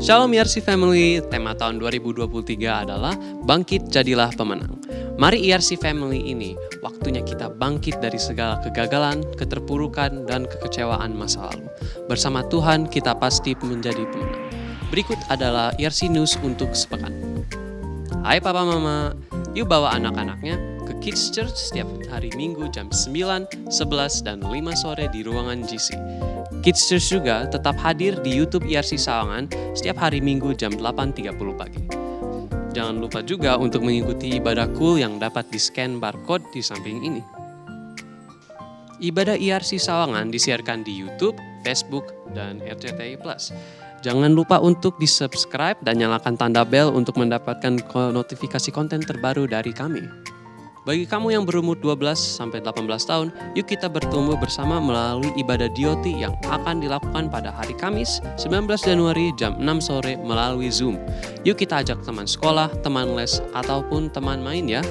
Shalom ERC Family, tema tahun 2023 adalah Bangkit Jadilah Pemenang. Mari ERC Family ini, waktunya kita bangkit dari segala kegagalan, keterpurukan, dan kekecewaan masa lalu. Bersama Tuhan kita pasti menjadi pemenang. Berikut adalah ERC News untuk sepekan. Hai Papa Mama, yuk bawa anak-anaknya ke Kids Church setiap hari Minggu jam 9, 11, dan 5 sore di ruangan GC. Kids Church juga tetap hadir di YouTube ERC Sawangan setiap hari Minggu jam 8.30 pagi. Jangan lupa juga untuk mengikuti ibadah cool yang dapat di-scan barcode di samping ini. Ibadah ERC Sawangan disiarkan di YouTube, Facebook, dan RCTI+. Jangan lupa untuk di-subscribe dan nyalakan tanda bel untuk mendapatkan notifikasi konten terbaru dari kami. Bagi kamu yang berumur 12-18 tahun, yuk kita bertumbuh bersama melalui ibadah DOT yang akan dilakukan pada hari Kamis 19 Januari jam 6 sore melalui Zoom. Yuk kita ajak teman sekolah, teman les, ataupun teman main ya.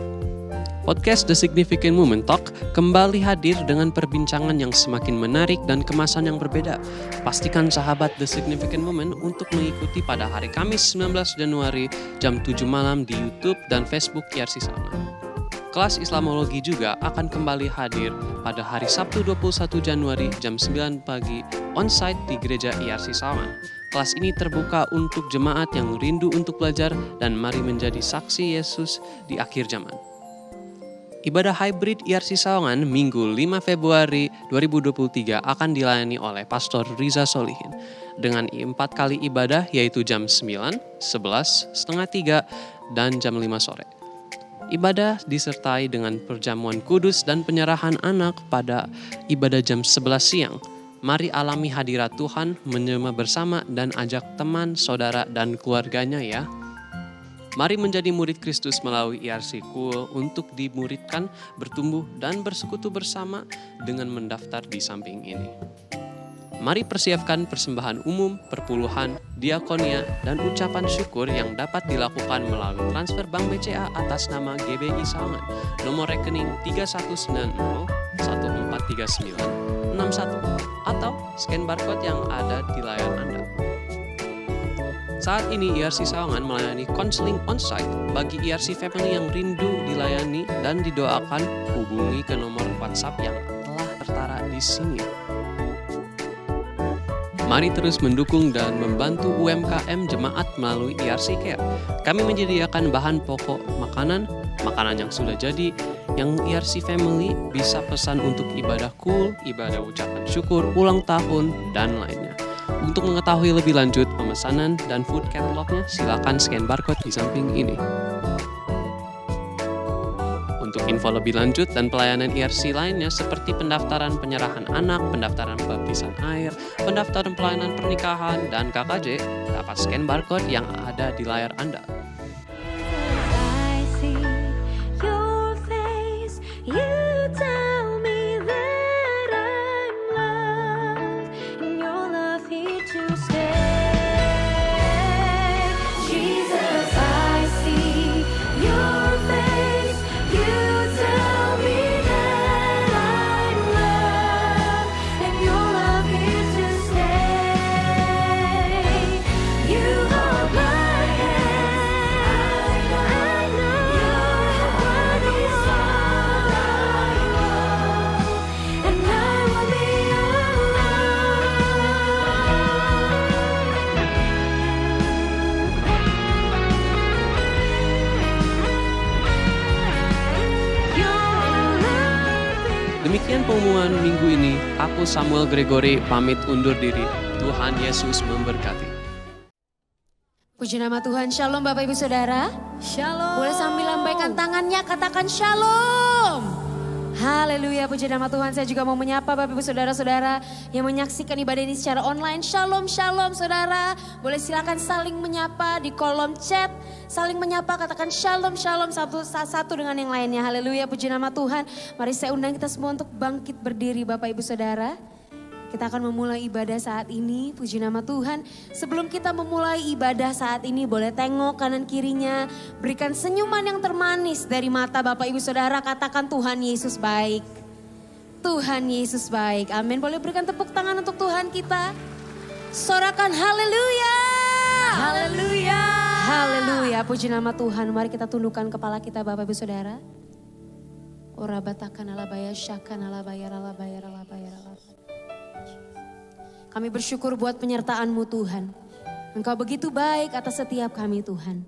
Podcast The Significant Moment Talk kembali hadir dengan perbincangan yang semakin menarik dan kemasan yang berbeda. Pastikan sahabat The Significant Moment untuk mengikuti pada hari Kamis 19 Januari jam 7 malam di YouTube dan Facebook ERC Sawangan. Kelas Islamologi juga akan kembali hadir pada hari Sabtu 21 Januari jam 9 pagi on-site di Gereja ERC Sawangan. Kelas ini terbuka untuk jemaat yang rindu untuk belajar dan mari menjadi saksi Yesus di akhir zaman. Ibadah hybrid ERC Sawangan Minggu 5 Februari 2023 akan dilayani oleh Pastor Riza Solihin dengan 4 kali ibadah yaitu jam 9, 11, setengah 3, dan jam 5 sore. Ibadah disertai dengan perjamuan kudus dan penyerahan anak pada ibadah jam 11 siang. Mari alami hadirat Tuhan, menyembah bersama dan ajak teman, saudara, dan keluarganya ya. Mari menjadi murid Kristus melalui ERC Cool untuk dimuridkan, bertumbuh, dan bersekutu bersama dengan mendaftar di samping ini. Mari persiapkan persembahan umum, perpuluhan, diakonia, dan ucapan syukur yang dapat dilakukan melalui transfer Bank BCA atas nama GBI Sawangan, nomor rekening 3190143961 atau scan barcode yang ada di layar Anda. Saat ini ERC Sawangan melayani konseling on-site bagi ERC Family yang rindu dilayani dan didoakan, hubungi ke nomor WhatsApp yang telah tertera di sini. Mari terus mendukung dan membantu UMKM jemaat melalui ERC Care. Kami menyediakan bahan pokok makanan yang sudah jadi, yang ERC Family bisa pesan untuk ibadah cool, ibadah ucapan syukur, ulang tahun, dan lainnya. Untuk mengetahui lebih lanjut pemesanan dan food catalognya, silakan scan barcode di samping ini. Untuk info lebih lanjut dan pelayanan ERC lainnya seperti pendaftaran penyerahan anak, pendaftaran baptisan air, pendaftaran pelayanan pernikahan, dan KKJ, dapat scan barcode yang ada di layar Anda. Demikian pengumuman minggu ini, aku Samuel Gregory pamit undur diri. Tuhan Yesus memberkati. Puji nama Tuhan, shalom Bapak Ibu Saudara. Shalom. Boleh sambil lambaikan tangannya, katakan shalom. Haleluya, puji nama Tuhan. Saya juga mau menyapa Bapak Ibu Saudara-saudara yang menyaksikan ibadah ini secara online. Shalom, shalom saudara. Boleh silakan saling menyapa di kolom chat. Saling menyapa, katakan shalom, shalom satu dengan yang lainnya. Haleluya, puji nama Tuhan. Mari saya undang kita semua untuk bangkit berdiri Bapak Ibu Saudara. Kita akan memulai ibadah saat ini, puji nama Tuhan. Sebelum kita memulai ibadah saat ini, boleh tengok kanan kirinya. Berikan senyuman yang termanis dari mata Bapak Ibu Saudara, katakan Tuhan Yesus baik. Tuhan Yesus baik, amin. Boleh berikan tepuk tangan untuk Tuhan kita. Sorakan haleluya. Haleluya. Haleluya, puji nama Tuhan. Mari kita tundukkan kepala kita Bapak Ibu Saudara. Ora batakan alabaya syakan alabaya alabaya alabaya alabaya. Kami bersyukur buat penyertaan-Mu Tuhan. Engkau begitu baik atas setiap kami Tuhan.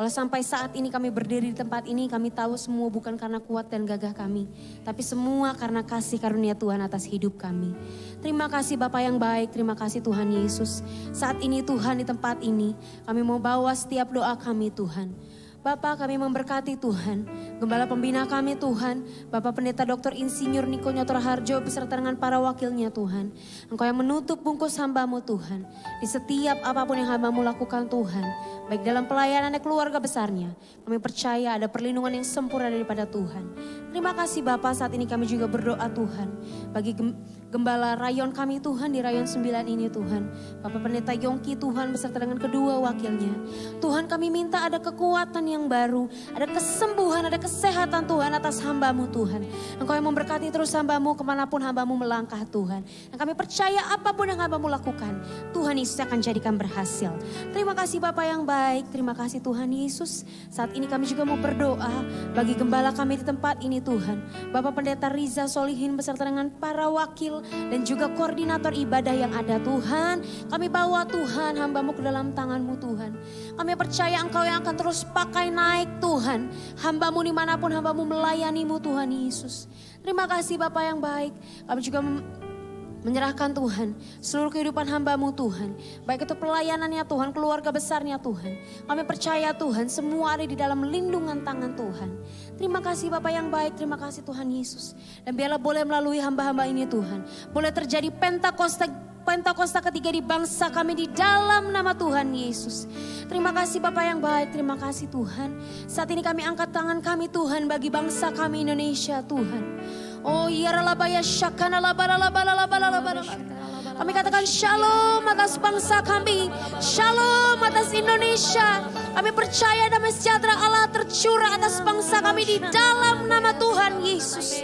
Kalau sampai saat ini kami berdiri di tempat ini, kami tahu semua bukan karena kuat dan gagah kami. Tapi semua karena kasih karunia Tuhan atas hidup kami. Terima kasih Bapa yang baik, terima kasih Tuhan Yesus. Saat ini Tuhan di tempat ini, kami mau bawa setiap doa kami Tuhan. Bapak kami memberkati Tuhan, Gembala Pembina kami Tuhan, Bapak Pendeta Dr. Insinyur Niko Nyotor Harjo beserta dengan para wakilnya Tuhan. Engkau yang menutup bungkus hamba-Mu Tuhan, di setiap apapun yang hamba-Mu lakukan Tuhan, baik dalam pelayanan dan keluarga besarnya, kami percaya ada perlindungan yang sempurna daripada Tuhan. Terima kasih Bapak, saat ini kami juga berdoa Tuhan, bagi Gembala rayon kami Tuhan di rayon 9 ini Tuhan. Bapak Pendeta Yongki Tuhan beserta dengan kedua wakilnya. Tuhan kami minta ada kekuatan yang baru, ada kesembuhan, ada kesehatan Tuhan atas hamba-Mu Tuhan. Engkau yang memberkati terus hamba-Mu kemanapun hamba-Mu melangkah Tuhan. Dan kami percaya apapun yang hamba-Mu lakukan, Tuhan Yesus akan jadikan berhasil. Terima kasih Bapak yang baik, terima kasih Tuhan Yesus. Saat ini kami juga mau berdoa bagi gembala kami di tempat ini Tuhan. Bapak Pendeta Riza Solihin beserta dengan para wakil dan juga koordinator ibadah yang ada Tuhan. Kami bawa Tuhan hamba-Mu ke dalam tangan-Mu Tuhan. Kami percaya Engkau yang akan terus pakai naik Tuhan. Hamba-Mu dimanapun hamba-Mu melayani-Mu Tuhan Yesus. Terima kasih Bapak yang baik. Kami juga menyerahkan Tuhan seluruh kehidupan hamba-Mu Tuhan. Baik itu pelayanannya Tuhan, keluarga besarnya Tuhan. Kami percaya Tuhan semua ada di dalam lindungan tangan Tuhan. Terima kasih Bapak yang baik, terima kasih Tuhan Yesus. Dan biarlah boleh melalui hamba-hamba ini Tuhan, boleh terjadi Pentakosta ketiga di bangsa kami di dalam nama Tuhan Yesus. Terima kasih Bapak yang baik, terima kasih Tuhan. Saat ini kami angkat tangan kami Tuhan bagi bangsa kami Indonesia Tuhan. Oh iya ralabaya syakana labalalabalalabalalabalala. Kami katakan shalom atas bangsa kami, shalom atas Indonesia. Kami percaya damai sejahtera Allah tercurah atas bangsa kami di dalam nama Tuhan Yesus.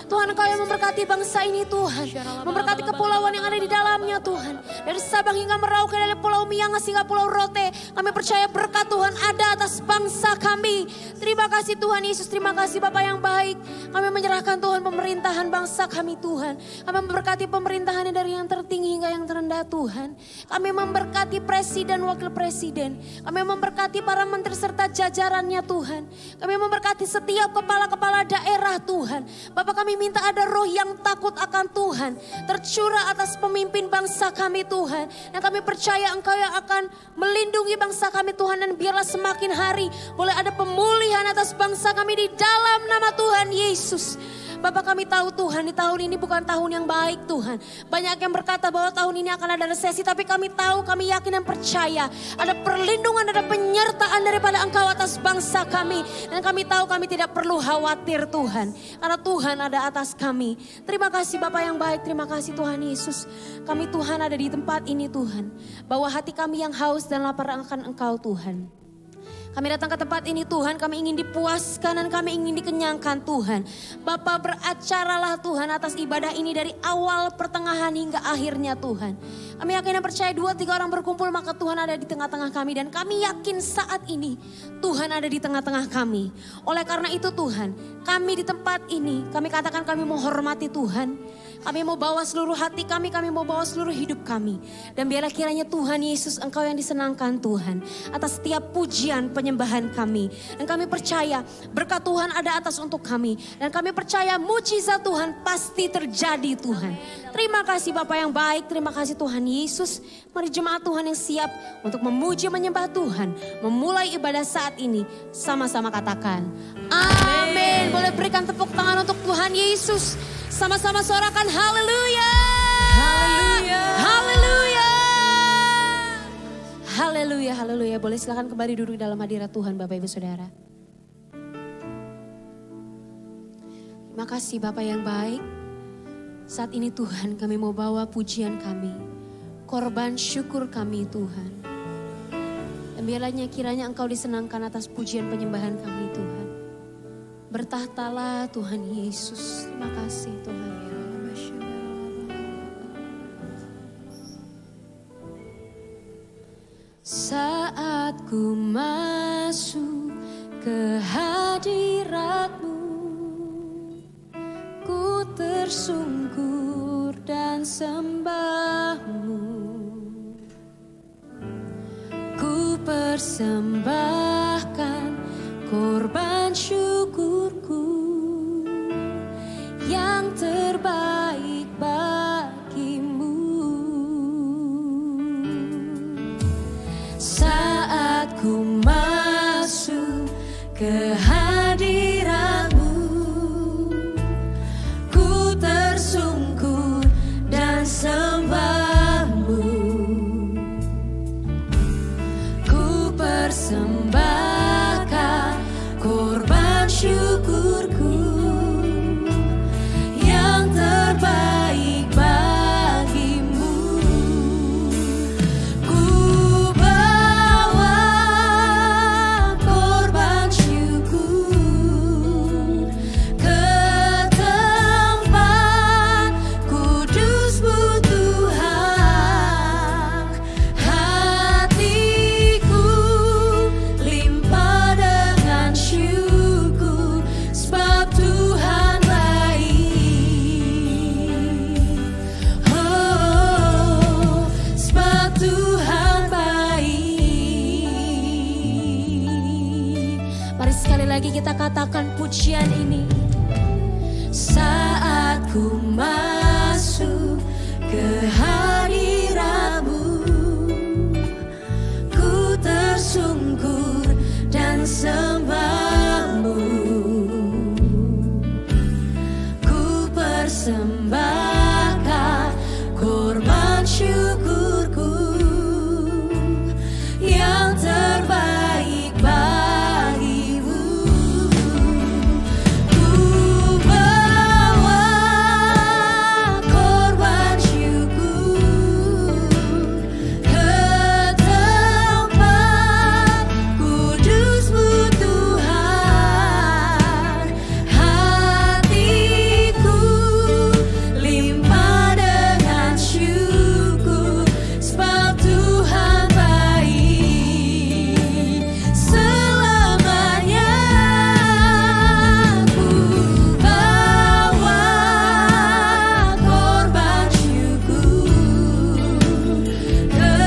Tuhan Engkau yang memberkati bangsa ini Tuhan. Memberkati kepulauan yang ada di dalamnya Tuhan. Dari Sabang hingga Merauke, dari Pulau Miangas hingga Pulau Rote. Kami percaya berkat Tuhan ada atas bangsa kami. Terima kasih Tuhan Yesus, terima kasih Bapak yang baik. Kami menyerahkan Tuhan pemerintahan bangsa kami Tuhan. Kami memberkati pemerintahannya dari yang tertinggi hingga yang terendah Tuhan. Kami memberkati presiden, wakil presiden. Kami memberkati para menteri serta jajarannya Tuhan. Kami memberkati setiap kepala-kepala daerah Tuhan. Bapak kami minta ada roh yang takut akan Tuhan tercurah atas pemimpin bangsa kami Tuhan. Dan kami percaya Engkau yang akan melindungi bangsa kami Tuhan. Dan biarlah semakin hari boleh ada pemulihan atas bangsa kami di dalam nama Tuhan Yesus. Bapak kami tahu Tuhan di tahun ini bukan tahun yang baik Tuhan. Banyak yang berkata bahwa tahun ini akan ada resesi. Tapi kami tahu, kami yakin dan percaya ada perlindungan, ada penyertaan daripada Engkau atas bangsa kami. Dan kami tahu kami tidak perlu khawatir Tuhan. Karena Tuhan ada atas kami. Terima kasih Bapak yang baik, terima kasih Tuhan Yesus. Kami Tuhan ada di tempat ini Tuhan. Bahwa hati kami yang haus dan lapar akan Engkau Tuhan. Kami datang ke tempat ini Tuhan, kami ingin dipuaskan dan kami ingin dikenyangkan Tuhan. Bapa beracaralah Tuhan atas ibadah ini dari awal, pertengahan hingga akhirnya Tuhan. Kami yakin dan percaya 2-3 orang berkumpul maka Tuhan ada di tengah-tengah kami. Dan kami yakin saat ini Tuhan ada di tengah-tengah kami. Oleh karena itu Tuhan, kami di tempat ini, kami katakan kami mau hormati Tuhan. Kami mau bawa seluruh hati kami mau bawa seluruh hidup kami. Dan biarlah kiranya Tuhan Yesus Engkau yang disenangkan Tuhan. Atas setiap pujian penyembahan kami. Dan kami percaya berkat Tuhan ada atas untuk kami. Dan kami percaya mujizat Tuhan pasti terjadi Tuhan. Terima kasih Bapak yang baik, terima kasih Tuhan Yesus. Mari jemaat Tuhan yang siap untuk memuji menyembah Tuhan. Memulai ibadah saat ini sama-sama katakan amin. Boleh berikan tepuk tangan untuk Tuhan Yesus. Sama-sama suarakan haleluya. Haleluya. Haleluya. Haleluya, haleluya. Boleh silakan kembali duduk dalam hadirat Tuhan Bapak Ibu Saudara. Terima kasih Bapak yang baik. Saat ini Tuhan kami mau bawa pujian kami. Korban syukur kami Tuhan. Dan biarlah kiranya Engkau disenangkan atas pujian penyembahan kami Tuhan. Bertahtalah Tuhan Yesus. Terima kasih Tuhan. Saat ku masuk ke hadirat-Mu, ku tersungkur dan sembah-Mu. Ku persembahkan korban syukurku yang terbaik bagi-Mu. Saat ku masuk ke hadirat-Mu, ku tersungkur dan sembah-Mu. Ku persembahkan korban syukurku yang terbaik bagi-Mu. Ku bawa korban syukur ke tempat kudus-Mu Tuhan. Hatiku limpah dengan syukur, sebab Tuhan baik. Oh, sebab Tuhan baik. Mari sekali lagi kita katakan pujian ini. Saat ku masuk ke hadirat-Mu, ku tersungkur dan sembah-Mu. Ku persembahkan korban syukurku yang terbaik bagi-Mu. Ku bawa korban syukur ke tempat kudus-Mu Tuhan. Hatiku limpah dengan syukur, sebab Tuhan baik. Selamanya ku bawa korban syukur ke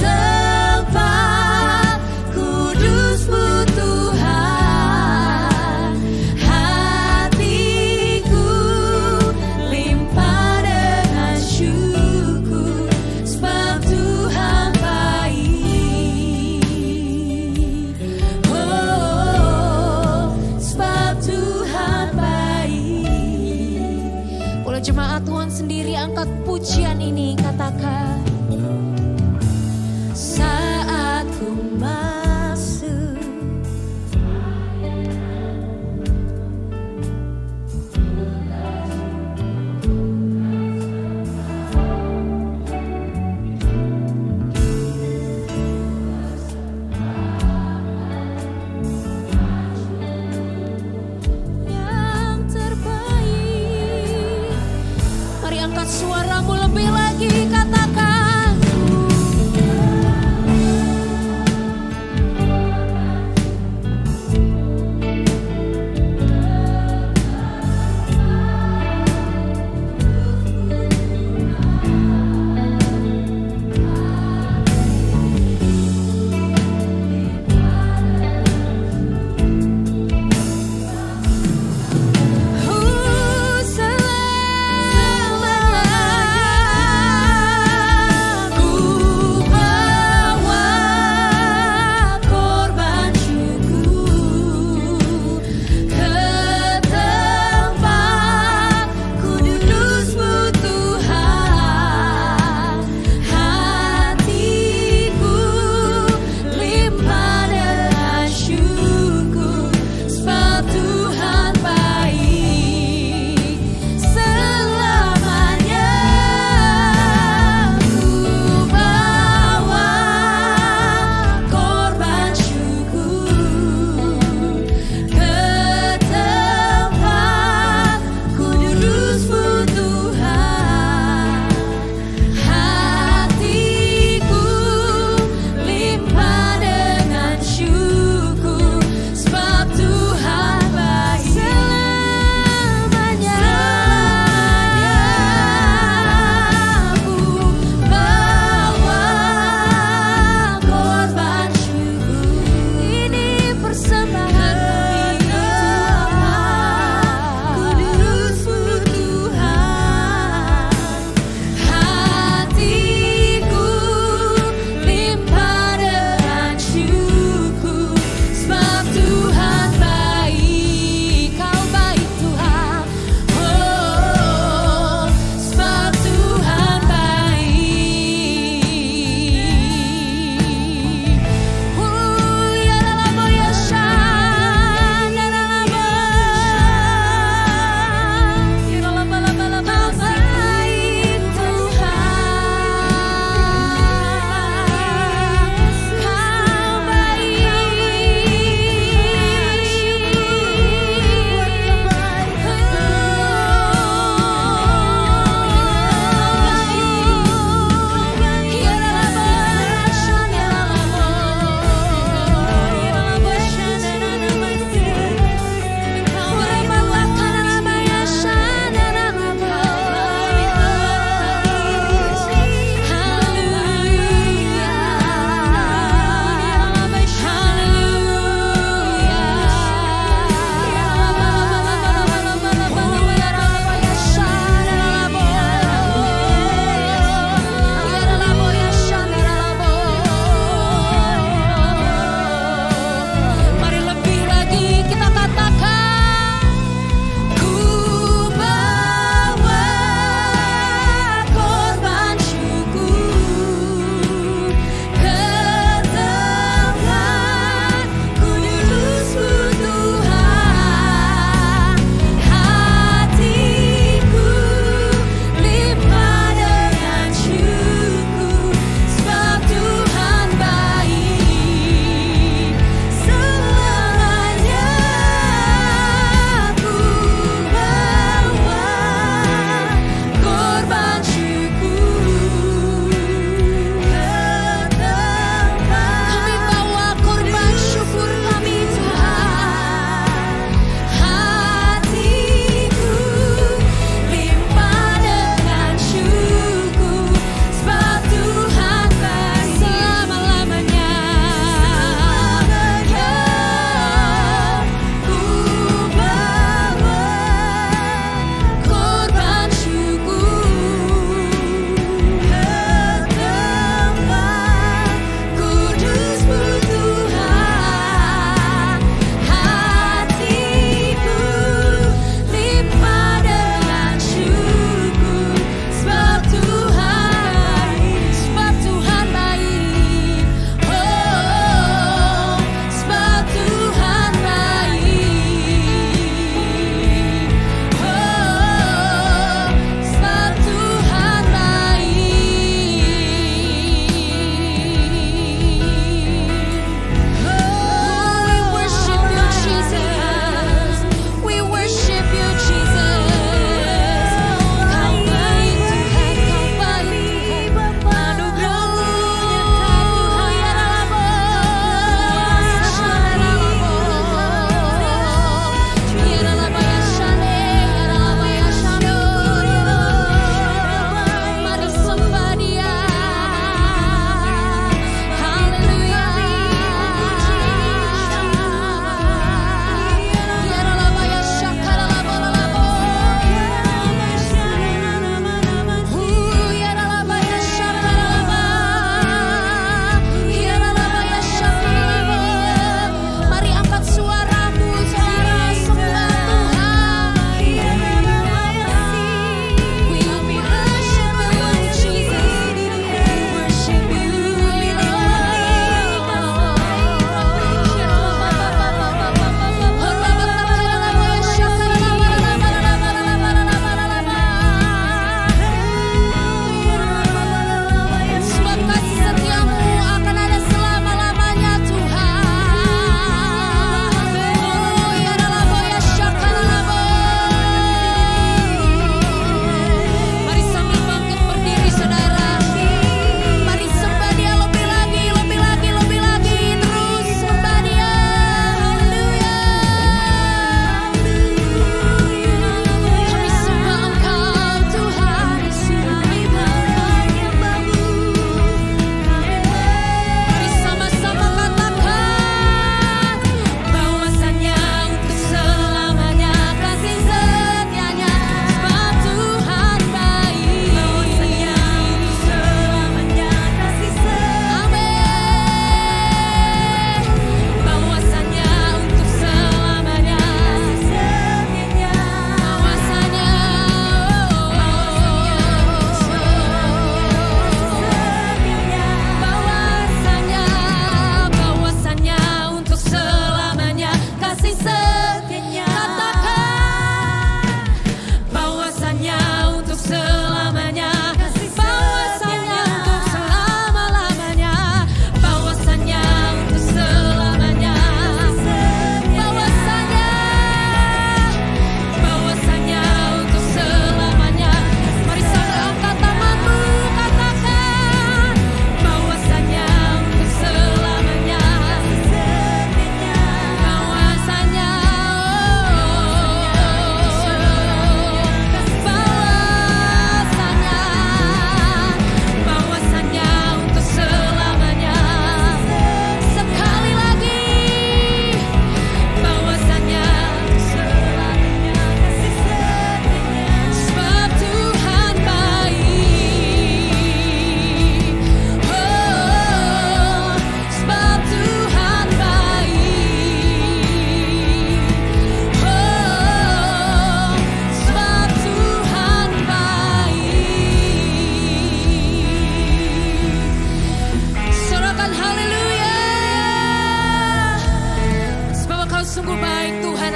tempat kudus-Mu Tuhan. Hatiku limpah dengan syukur, sebab Tuhan baik. Oh, sebab Tuhan baik. Boleh jemaat Tuhan sendiri angkat pujian ini, katakan. Saat ku masuk yang terbaik. Mari angkat suaramu lebih lagi.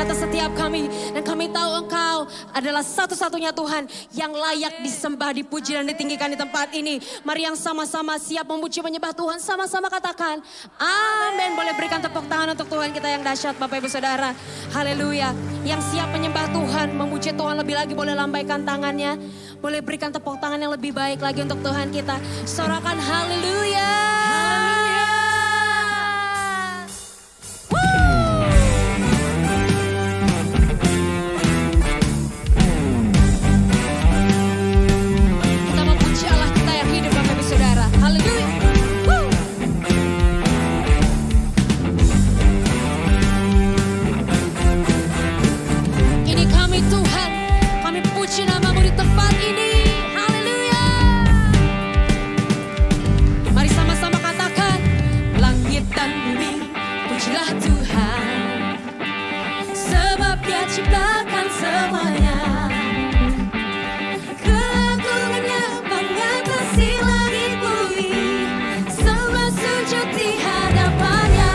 atas setiap kami. Dan kami tahu Engkau adalah satu-satunya Tuhan yang layak disembah, dipuji dan ditinggikan di tempat ini. Mari yang sama-sama siap memuji menyembah Tuhan, sama-sama katakan amin. Boleh berikan tepuk tangan untuk Tuhan kita yang dahsyat Bapak Ibu Saudara. Haleluya. Yang siap menyembah Tuhan, memuji Tuhan lebih lagi boleh lambaikan tangannya. Boleh berikan tepuk tangan yang lebih baik lagi untuk Tuhan kita. Sorakan haleluya. Kita memuji Allah kita yang hidup Bapak Ibu Saudara. Haleluya. Ini kami Tuhan, kami puji nama-Mu di tempat ini. Haleluya. Mari sama-sama katakan, langit dan bumi pujilah Tuhan, sebab Dia ciptakan semuanya. Keagungannya mengatasi langit bumi, semua sujud di hadapannya.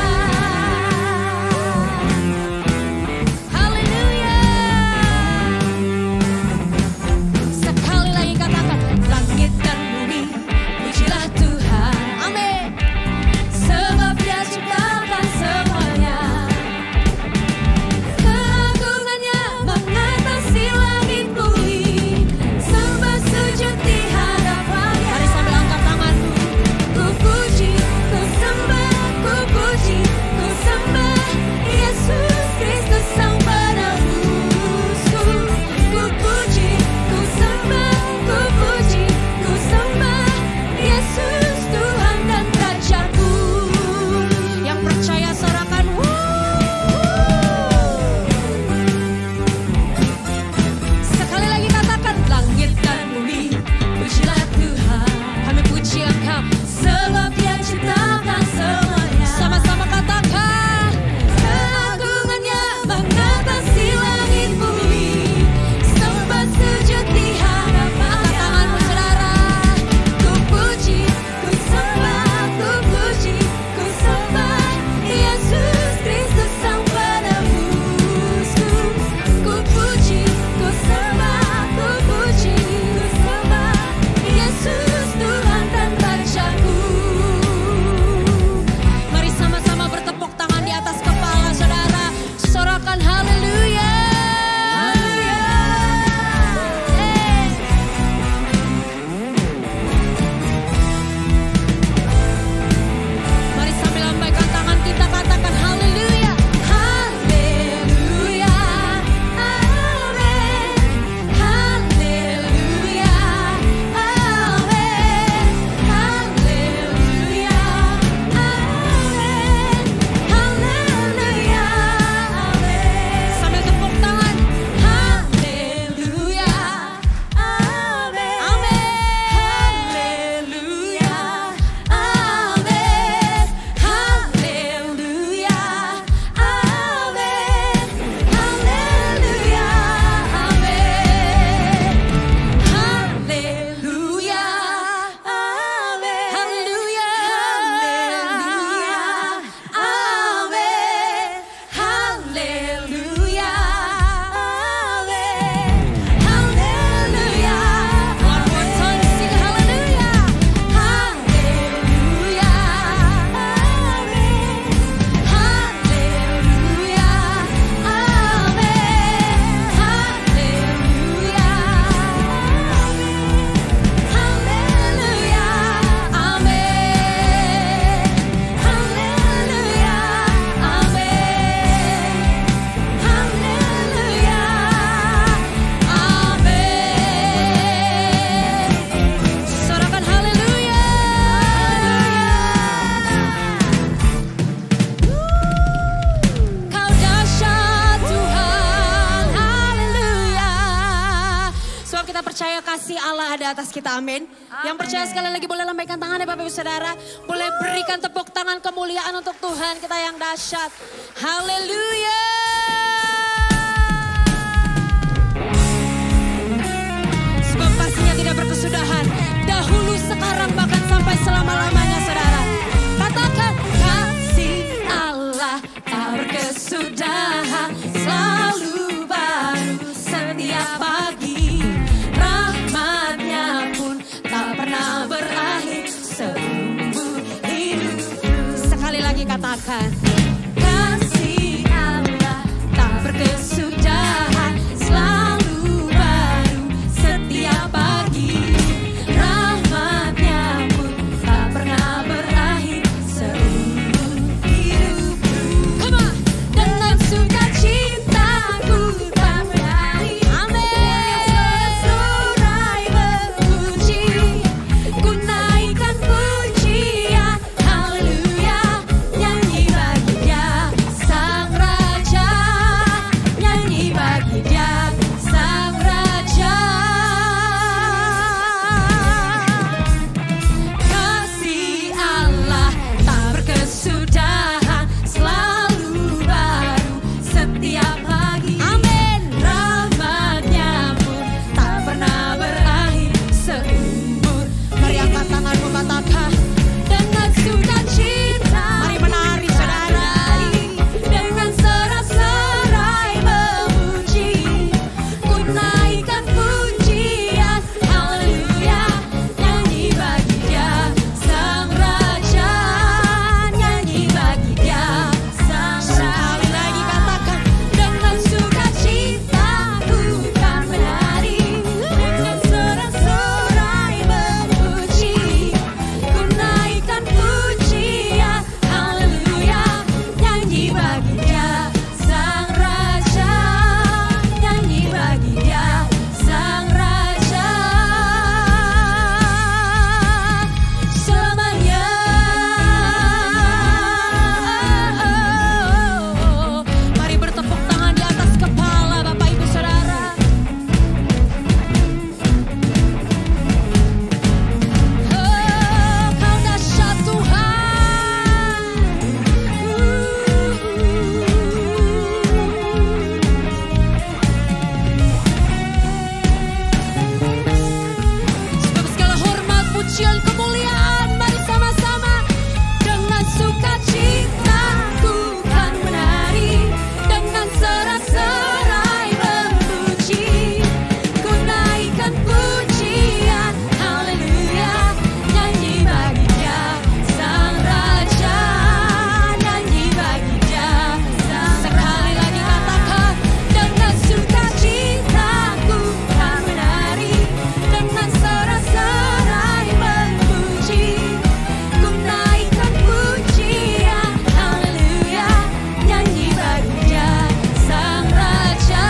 Haleluya. Sekali lagi katakan, langit dan bumi pujilah Tuhan. Amin. Sebab Dia ciptakan semuanya. Keagungannya mengatasi langit bumi, semua sujud di hadapannya. Mari sambil angkat tangan. Ku puji, ku sembah, ku puji, ku sembah Yesus Kristus Sang Penebusku. Ku puji, ku sembah, ku puji, ku sembah Yesus Tuhan dan Rajaku. Yang percaya sorakan sekali lagi katakan, langit dan bumi pujilah Tuhan. Kami puji Engkau sebab Dia ciptakan semuanya. Sama-sama katakan, keagungannya mengatasi langit bumi, semua sujud di hadapannya. Angkat tanganmu saudara. Ku puji, ku sembah, ku puji, ku sembah Yesus Kristus Sang Penebusku. Ku puji, ku sembah, ku puji, ku sembah Yesus Tuhan dan Rajaku. Mari sama-sama bertepuk tangan di atas kepala saudara. Sorakan haleluya. Haleluya. Mari sambil lambaikan tangan kita katakan haleluya. Haleluya. Amin. Haleluya. Amin. Haleluya. Amin. Haleluya. Amin. Sambil tepuk tangan. Haleluya. Amin. Amin. Haleluya. Amin. Haleluya. Amin. Haleluya. Amin. Haleluya. Amin. Haleluya. Amin. Haleluya. Amin. Haleluya. One more time, sing haleluya. Haleluya. Amin. Haleluya. Amin. Haleluya. Haleluya. Amin. Haleluya. Amin. Haleluya. Amin. Sorakan haleluya. Kau dahsyat Tuhan. Haleluya. Sebab kita percaya kasih Allah ada atas kita. Amin. Yang percaya sekali lagi boleh lambaikan tangan ya Bapak Ibu Saudara. Boleh berikan tepuk tangan kemuliaan untuk Tuhan kita yang dahsyat. Haleluya. Sebab pastinya tidak berkesudahan. Dahulu, sekarang, bahkan sampai selama-lamanya saudara. Katakan kasih Allah tak berkesudahan, selalu baru setiap pagi. Rahmatnya pun tak pernah berakhir seumur hidupku. Sekali lagi katakan, kasih Allah tak berkesudahan, selalu baru setiap pagi. Rahmatnya pun tak pernah berakhir seumur hidupku. Come on. Dengan sukacitaku tak berakhir. Amin. Sorai berpuji, ku naikkan pujian, haleluya. Nyanyi bagi Dia Sang Raja, nyanyi bagi Dia Sang Raja. Kasih Allah tak berkesudahan, selalu baru setiap pagi. Amin. Rahmatnya pun tak pernah berakhir seumur. Mari angkat tanganmu, katakan, dengan sukacita. Mari menari saudara. Dengan sorak-sorai memuji, ku naikkan pujian, haleluya. Nyanyi bagi Dia Sang Raja, nyanyi bagi Dia Sang Raja. Sekali lagi katakan, dengan sukacita ku kan menari, dengan sorak-sorai memuji, ku naikkan pujian, haleluya. Nyanyi bagi Dia Sang Raja, nyanyi bagi Dia Sang Raja. Selamanya. Mari bertepuk tangan di atas kepala Bapak Ibu Saudara. Oh, Kau dahsyat Tuhan. Sebab segala hormat, pujian, kemuliaan, mari sama-sama. Dengan sukacita ku kan menari, dengan sorak-sorai memuji, ku naikkan pujian, haleluya. Nyanyi bagi Dia Sang Raja, nyanyi bagi Dia Sang. Sekali lagi katakan, dengan sukacita ku kan menari, dengan sorak-sorai memuji, ku naikkan pujian, haleluya. Nyanyi bagi Dia Sang Raja,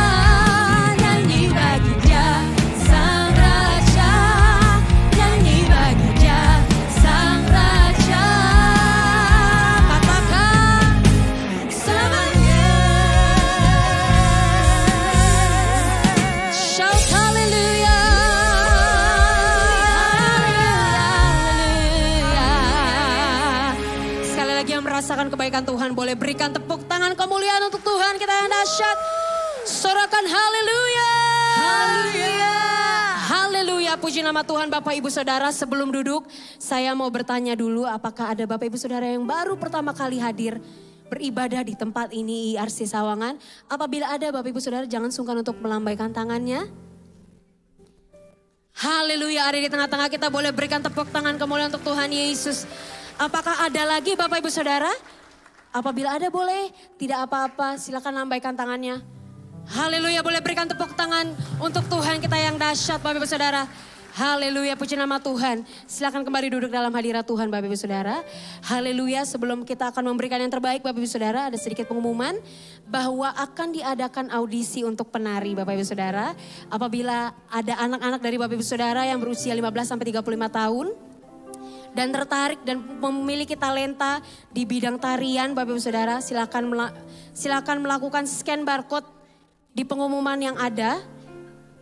nyanyi bagi Dia Sang Raja, nyanyi bagi Dia Sang Raja. Katakan, selamanya. Shout haleluya. Sekali lagi yang merasakan kebaikan Tuhan boleh berikan tepuk tangan kemuliaan untuk Tuhan kita yang dahsyat. Sorakan haleluya. Haleluya. Haleluya. Puji nama Tuhan Bapak Ibu Saudara. Sebelum duduk saya mau bertanya dulu, apakah ada Bapak Ibu Saudara yang baru pertama kali hadir beribadah di tempat ini IRC Sawangan? Apabila ada Bapak Ibu Saudara, jangan sungkan untuk melambaikan tangannya. Haleluya, ada di tengah-tengah kita, boleh berikan tepuk tangan kemuliaan untuk Tuhan Yesus. Apakah ada lagi Bapak Ibu Saudara? Apabila ada boleh, tidak apa-apa, silakan lambaikan tangannya. Haleluya, boleh berikan tepuk tangan untuk Tuhan kita yang dahsyat Bapak Ibu Saudara. Haleluya, puji nama Tuhan. Silakan kembali duduk dalam hadirat Tuhan Bapak Ibu Saudara. Haleluya, sebelum kita akan memberikan yang terbaik Bapak Ibu Saudara, ada sedikit pengumuman bahwa akan diadakan audisi untuk penari Bapak Ibu Saudara. Apabila ada anak-anak dari Bapak Ibu Saudara yang berusia 15-35 tahun dan tertarik dan memiliki talenta di bidang tarian Bapak Ibu Saudara, silakan melakukan scan barcode di pengumuman yang ada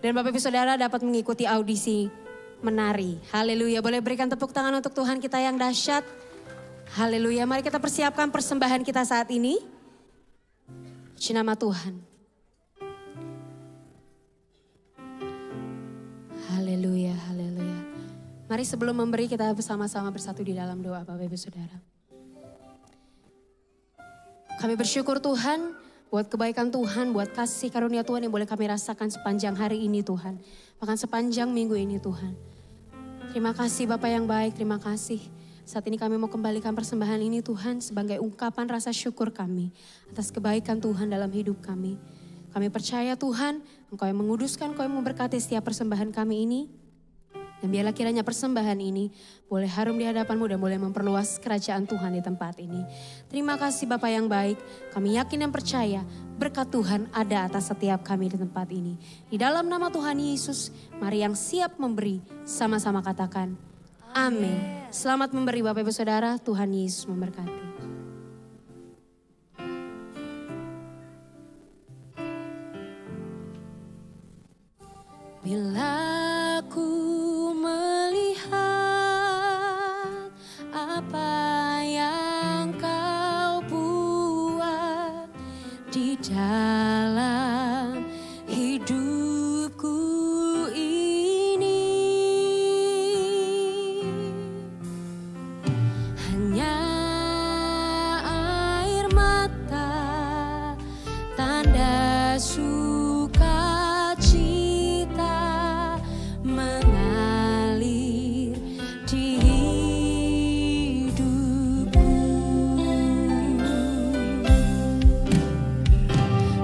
dan Bapak Ibu Saudara dapat mengikuti audisi menari. Haleluya, boleh berikan tepuk tangan untuk Tuhan kita yang dahsyat. Haleluya, mari kita persiapkan persembahan kita saat ini. Puji nama Tuhan. Haleluya, haleluya. Mari sebelum memberi kita bersama-sama bersatu di dalam doa Bapak Ibu Saudara. Kami bersyukur Tuhan buat kebaikan Tuhan, buat kasih karunia Tuhan yang boleh kami rasakan sepanjang hari ini Tuhan. Bahkan sepanjang minggu ini Tuhan. Terima kasih Bapak yang baik, terima kasih. Saat ini kami mau kembalikan persembahan ini Tuhan sebagai ungkapan rasa syukur kami atas kebaikan Tuhan dalam hidup kami. Kami percaya Tuhan, Engkau yang menguduskan, Engkau yang memberkati setiap persembahan kami ini. Dan biarlah kiranya persembahan ini boleh harum di hadapan-Mu dan boleh memperluas kerajaan Tuhan di tempat ini. Terima kasih Bapak yang baik, kami yakin dan percaya berkat Tuhan ada atas setiap kami di tempat ini. Di dalam nama Tuhan Yesus, mari yang siap memberi, sama-sama katakan amin. Selamat memberi Bapak Ibu Saudara, Tuhan Yesus memberkati. Bila ku melihat apa yang Kau buat di dalam hidupku ini, hanya air mata, tanda sukacita mengalir di hidupku.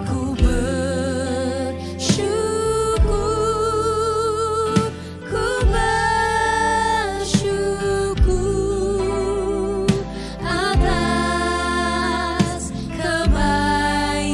Ku bersyukur atas kebaikan-Mu.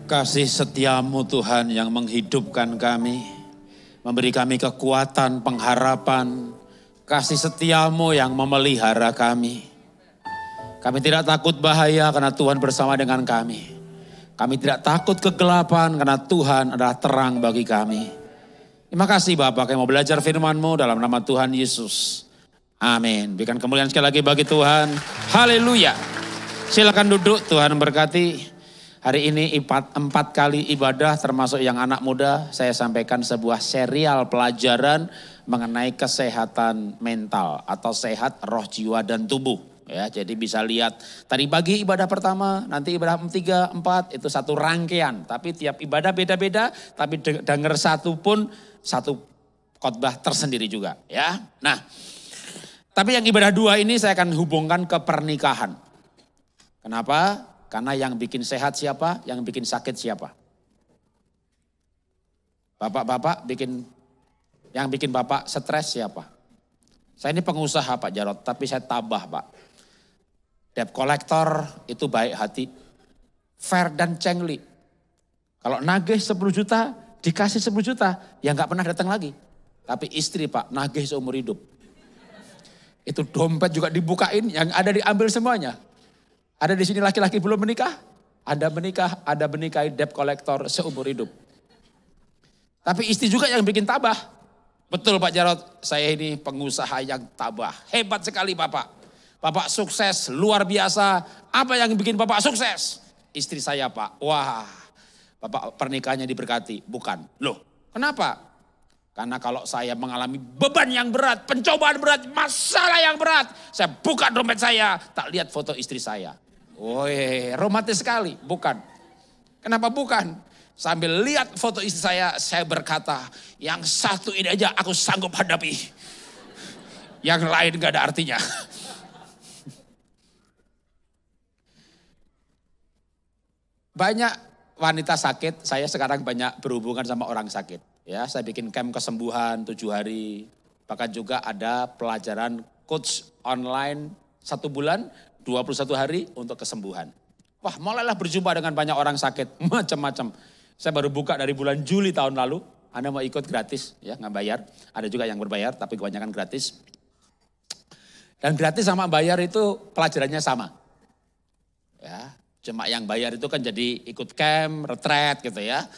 Kasih setiamu Tuhan yang menghidupkan kami, memberi kami kekuatan, pengharapan. Kasih setiamu yang memelihara kami. Kami tidak takut bahaya karena Tuhan bersama dengan kami. Kami tidak takut kegelapan karena Tuhan adalah terang bagi kami. Terima kasih Bapak yang mau belajar firman-Mu dalam nama Tuhan Yesus. Amin. Berikan kemuliaan sekali lagi bagi Tuhan. Haleluya. Silakan duduk, Tuhan berkati. Hari ini empat kali ibadah termasuk yang anak muda. Saya sampaikan sebuah serial pelajaran mengenai kesehatan mental atau sehat roh, jiwa, dan tubuh. Ya, jadi bisa lihat tadi pagi ibadah pertama, nanti ibadah 3, 4 itu satu rangkaian. Tapi tiap ibadah beda-beda, tapi denger satu pun satu khotbah tersendiri juga. Ya, nah tapi yang ibadah 2 ini saya akan hubungkan ke pernikahan. Kenapa? Karena yang bikin sehat siapa, yang bikin sakit siapa. Bapak-bapak yang bikin bapak stres siapa. Saya ini pengusaha Pak Jarot, tapi saya tabah Pak. Debt collector itu baik hati, fair dan cengli. Kalau nagih 10 juta, dikasih 10 juta, ya nggak pernah datang lagi. Tapi istri Pak, nagih seumur hidup. Itu dompet juga dibukain, yang ada diambil semuanya. Ada di sini laki-laki belum menikah? Anda menikah, Anda menikahi debt collector seumur hidup. Tapi istri juga yang bikin tabah. Betul Pak Jarot, saya ini pengusaha yang tabah. Hebat sekali Bapak. Bapak sukses, luar biasa. Apa yang bikin Bapak sukses? Istri saya Pak. Wah, Bapak pernikahannya diberkati. Bukan. Loh, kenapa? Karena kalau saya mengalami beban yang berat, pencobaan berat, masalah yang berat. Saya buka dompet saya, tak lihat foto istri saya. Woi, romantis sekali. Bukan. Kenapa bukan? Sambil lihat foto istri saya berkata, yang satu ini aja aku sanggup hadapi. Yang lain gak ada artinya. Banyak wanita sakit, saya sekarang banyak berhubungan sama orang sakit. Ya, saya bikin camp kesembuhan 7 hari. Bahkan juga ada pelajaran coach online 1 bulan, 21 hari untuk kesembuhan. Wah, mulailah berjumpa dengan banyak orang sakit, macam-macam. Saya baru buka dari bulan Juli tahun lalu. Anda mau ikut gratis, ya nggak bayar. Ada juga yang berbayar, tapi kebanyakan gratis. Dan gratis sama bayar itu pelajarannya sama. Ya, cuma yang bayar itu kan jadi ikut camp, retreat gitu ya.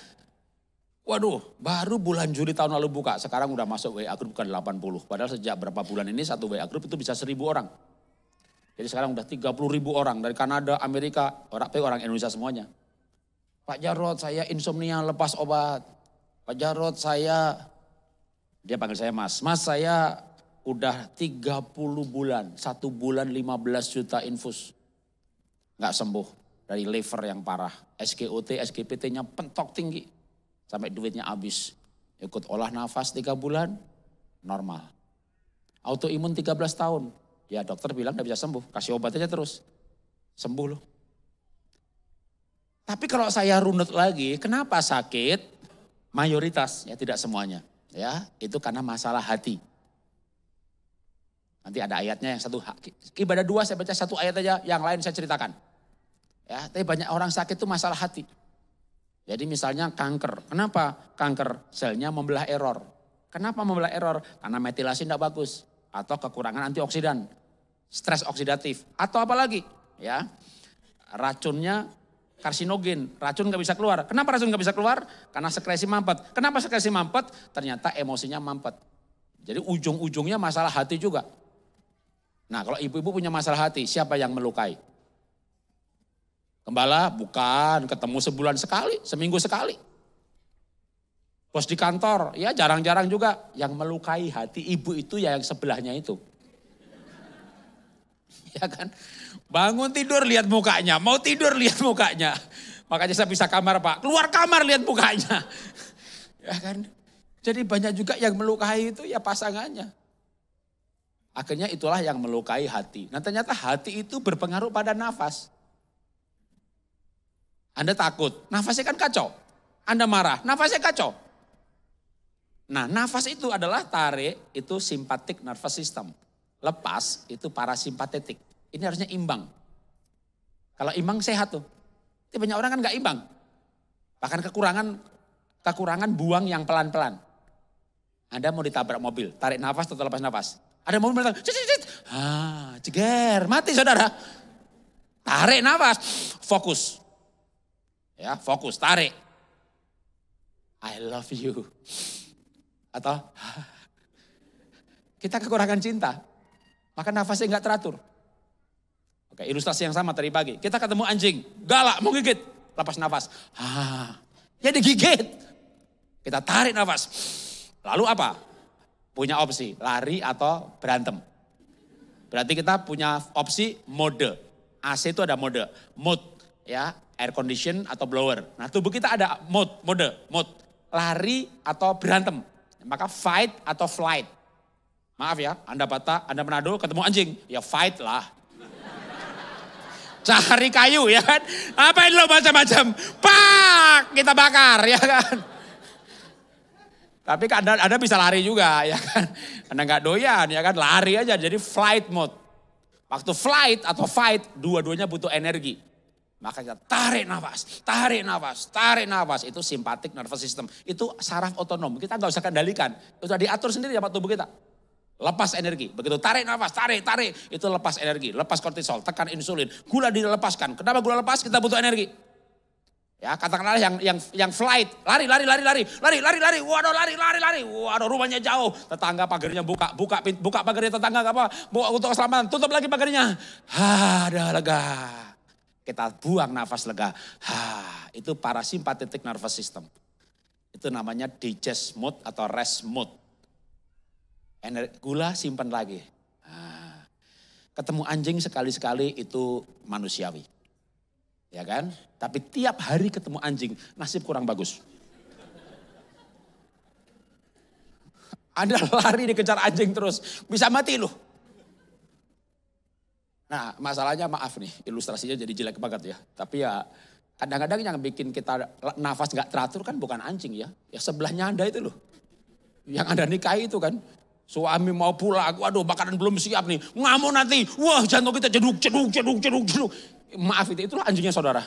Waduh, baru bulan Juli tahun lalu buka. Sekarang udah masuk WA group bukan 80. Padahal sejak berapa bulan ini satu WA group itu bisa 1000 orang. Jadi sekarang udah 30.000 orang dari Kanada, Amerika, orang Indonesia semuanya. Pak Jarot, saya insomnia lepas obat. Pak Jarot, dia panggil saya Mas. Mas, saya udah 30 bulan, 1 bulan 15 juta infus. Nggak sembuh dari liver yang parah. SGOT, SGPT-nya pentok tinggi. Sampai duitnya habis. Ikut olah nafas 3 bulan, normal. Autoimun 13 tahun. Ya dokter bilang gak bisa sembuh, kasih obat aja terus. Sembuh loh. Tapi kalau saya runut lagi, kenapa sakit? Mayoritas, ya tidak semuanya. Ya, itu karena masalah hati. Nanti ada ayatnya yang satu, ibadah 2 saya baca 1 ayat aja, yang lain saya ceritakan. Ya, tapi banyak orang sakit itu masalah hati. Jadi misalnya kanker, kenapa? Kanker selnya membelah error. Kenapa membelah error? Karena metilasi tidak bagus. Atau kekurangan antioksidan. Stres oksidatif. Atau apa lagi? Ya, racunnya karsinogen. Racun nggak bisa keluar. Kenapa racun nggak bisa keluar? Karena sekresi mampet. Kenapa sekresi mampet? Ternyata emosinya mampet. Jadi ujung-ujungnya masalah hati juga. Nah kalau ibu-ibu punya masalah hati, siapa yang melukai? Gembala? Bukan, ketemu sebulan sekali, seminggu sekali. Bos di kantor, ya jarang-jarang juga. Yang melukai hati ibu itu ya yang sebelahnya itu. Ya kan? Bangun tidur lihat mukanya, mau tidur lihat mukanya. Makanya saya bisa kamar Pak, keluar kamar lihat mukanya. Ya kan? Jadi banyak juga yang melukai itu ya pasangannya. Akhirnya itulah yang melukai hati. Nah ternyata hati itu berpengaruh pada nafas. Anda takut, nafasnya kan kacau. Anda marah, nafasnya kacau. Nah nafas itu adalah tarik, itu sympathetic nervous system. Lepas, itu parasimpatetik. Ini harusnya imbang. Kalau imbang sehat tuh. Tapi banyak orang kan gak imbang. Bahkan kekurangan buang yang pelan-pelan. Anda mau ditabrak mobil, tarik nafas atau lepas nafas. Ada mobil bilang, ceger, mati saudara. Tarik nafas, fokus. Ya, fokus, tarik. I love you. Atau, kita kekurangan cinta. Maka nafasnya nggak teratur. Oke, ilustrasi yang sama tadi pagi. Kita ketemu anjing, galak, mau gigit. Lepas nafas. Ya digigit. Kita tarik nafas. Lalu apa? Punya opsi, lari atau berantem. Berarti kita punya opsi mode. AC itu ada mode. Mode, ya, air condition atau blower. Nah tubuh kita ada mode. Lari atau berantem. Maka fight atau flight. Maaf ya, Anda Batak, Anda Manado ketemu anjing. Ya fight lah. Cari kayu ya kan. Apain lo macam-macam. Pak, kita bakar ya kan. Tapi Anda bisa lari juga ya kan. Anda gak doyan ya kan, lari aja jadi flight mode. Waktu flight atau fight, dua-duanya butuh energi. Maka kita tarik nafas. Itu sympathetic nervous system. Itu saraf otonom, kita gak usah kendalikan. Itu sudah diatur sendiri sama tubuh kita. Lepas energi, begitu tarik nafas, tarik. Itu lepas energi, lepas kortisol, tekan insulin. Gula dilepaskan, kenapa gula lepas? Kita butuh energi. Ya katakanlah yang flight, lari. Waduh lari. Waduh rumahnya jauh. Tetangga pagarnya buka pagarnya tetangga apa? Untuk keselamatan, tutup lagi pagarnya. Ada lega. Kita buang nafas lega. Itu parasympathetic nervous system. Itu namanya digest mode atau rest mode. Gula simpan lagi. Ketemu anjing sekali-sekali itu manusiawi. Ya kan? Tapi tiap hari ketemu anjing, nasib kurang bagus. Anda lari dikejar anjing terus, bisa mati loh. Nah masalahnya maaf nih, ilustrasinya jadi jelek banget ya. Tapi ya kadang-kadang yang bikin kita nafas gak teratur kan bukan anjing ya. Ya sebelahnya Anda itu loh. Yang Anda nikahi itu kan. Suami mau pulang, waduh makanan belum siap nih. Ngamuk nanti, wah jantung kita jeduk. Maaf itulah anjingnya saudara.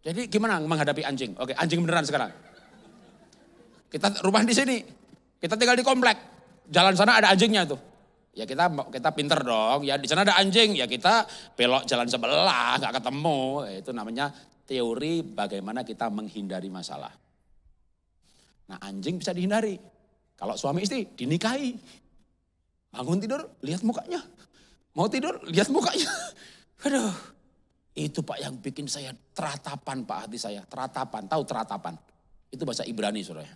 Jadi gimana menghadapi anjing? Oke, anjing beneran sekarang. Kita rumah di sini, kita tinggal di komplek. Jalan sana ada anjingnya tuh. Ya kita pinter dong, ya di sana ada anjing, ya kita belok jalan sebelah, nggak ketemu. Itu namanya teori bagaimana kita menghindari masalah. Nah anjing bisa dihindari. Kalau suami istri dinikahi. Bangun tidur, lihat mukanya. Mau tidur, lihat mukanya. Aduh. Itu Pak yang bikin saya teratapan Pak hati saya. Teratapan, tahu teratapan? Itu bahasa Ibrani saudara.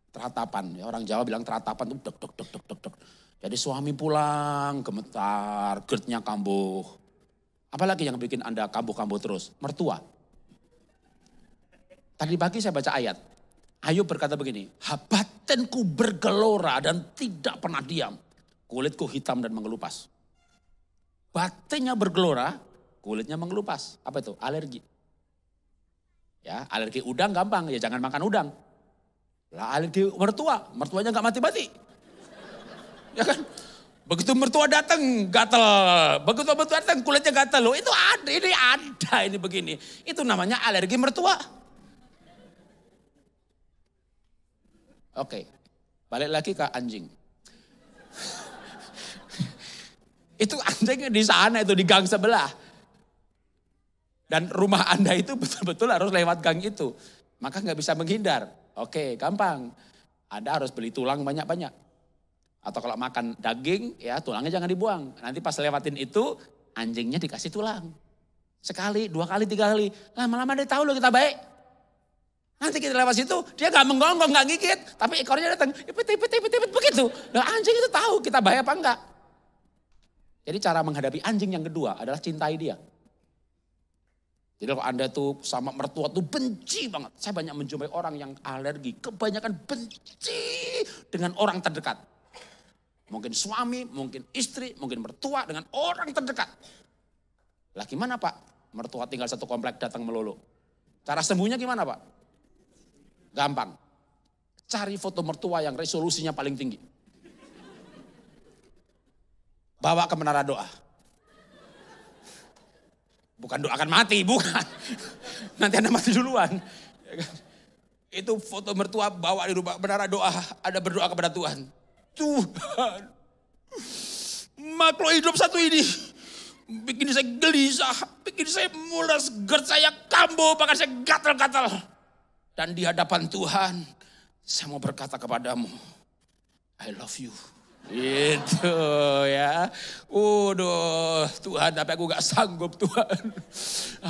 Teratapan, ya, orang Jawa bilang teratapan itu dek. Jadi suami pulang, gemetar, GERD-nya kambuh. Apalagi yang bikin Anda kambuh-kambuh terus? Mertua. Tadi pagi saya baca ayat. Ayub berkata begini, batinku bergelora dan tidak pernah diam. Kulitku hitam dan mengelupas. Batinnya bergelora, kulitnya mengelupas. Apa itu? Alergi. Ya, alergi udang gampang, ya jangan makan udang. Lah alergi mertuanya gak mati-mati. Ya kan? Begitu mertua datang gatel, begitu mertua datang kulitnya gatel. Loh, itu ada ini begini. Itu namanya alergi mertua. Oke, balik lagi ke anjing. Itu anjingnya di sana, itu di gang sebelah. Dan rumah Anda itu betul-betul harus lewat gang itu. Maka nggak bisa menghindar. Oke, gampang. Anda harus beli tulang banyak-banyak. Atau kalau makan daging, ya tulangnya jangan dibuang. Nanti pas lewatin itu, anjingnya dikasih tulang. Sekali, 2 kali, 3 kali. Lama-lama dia tahu loh kita baik. Nanti kita lewat situ, dia gak menggonggong, gak gigit. Tapi ekornya datang, ipit, begitu. Nah anjing itu tahu kita baik apa enggak. Jadi cara menghadapi anjing yang kedua adalah cintai dia. Jadi kalau Anda tuh sama mertua tuh benci banget. Saya banyak menjumpai orang yang alergi, kebanyakan benci dengan orang terdekat. Mungkin suami, mungkin istri, mungkin mertua dengan orang terdekat. Lah gimana Pak? Mertua tinggal satu komplek datang melulu. Cara sembuhnya gimana Pak? Gampang. Cari foto mertua yang resolusinya paling tinggi. Bawa ke menara doa. Bukan doakan mati, bukan. Nanti Anda mati duluan. Itu foto mertua bawa di rumah menara doa. Ada berdoa kepada Tuhan. Tuhan, makhluk hidup satu ini bikin saya gelisah, bikin saya mulas, GERD saya kambuh, bahkan saya gatal-gatal. Dan di hadapan Tuhan, saya mau berkata kepadamu, I love you. Itu ya. Udah Tuhan, tapi aku gak sanggup Tuhan.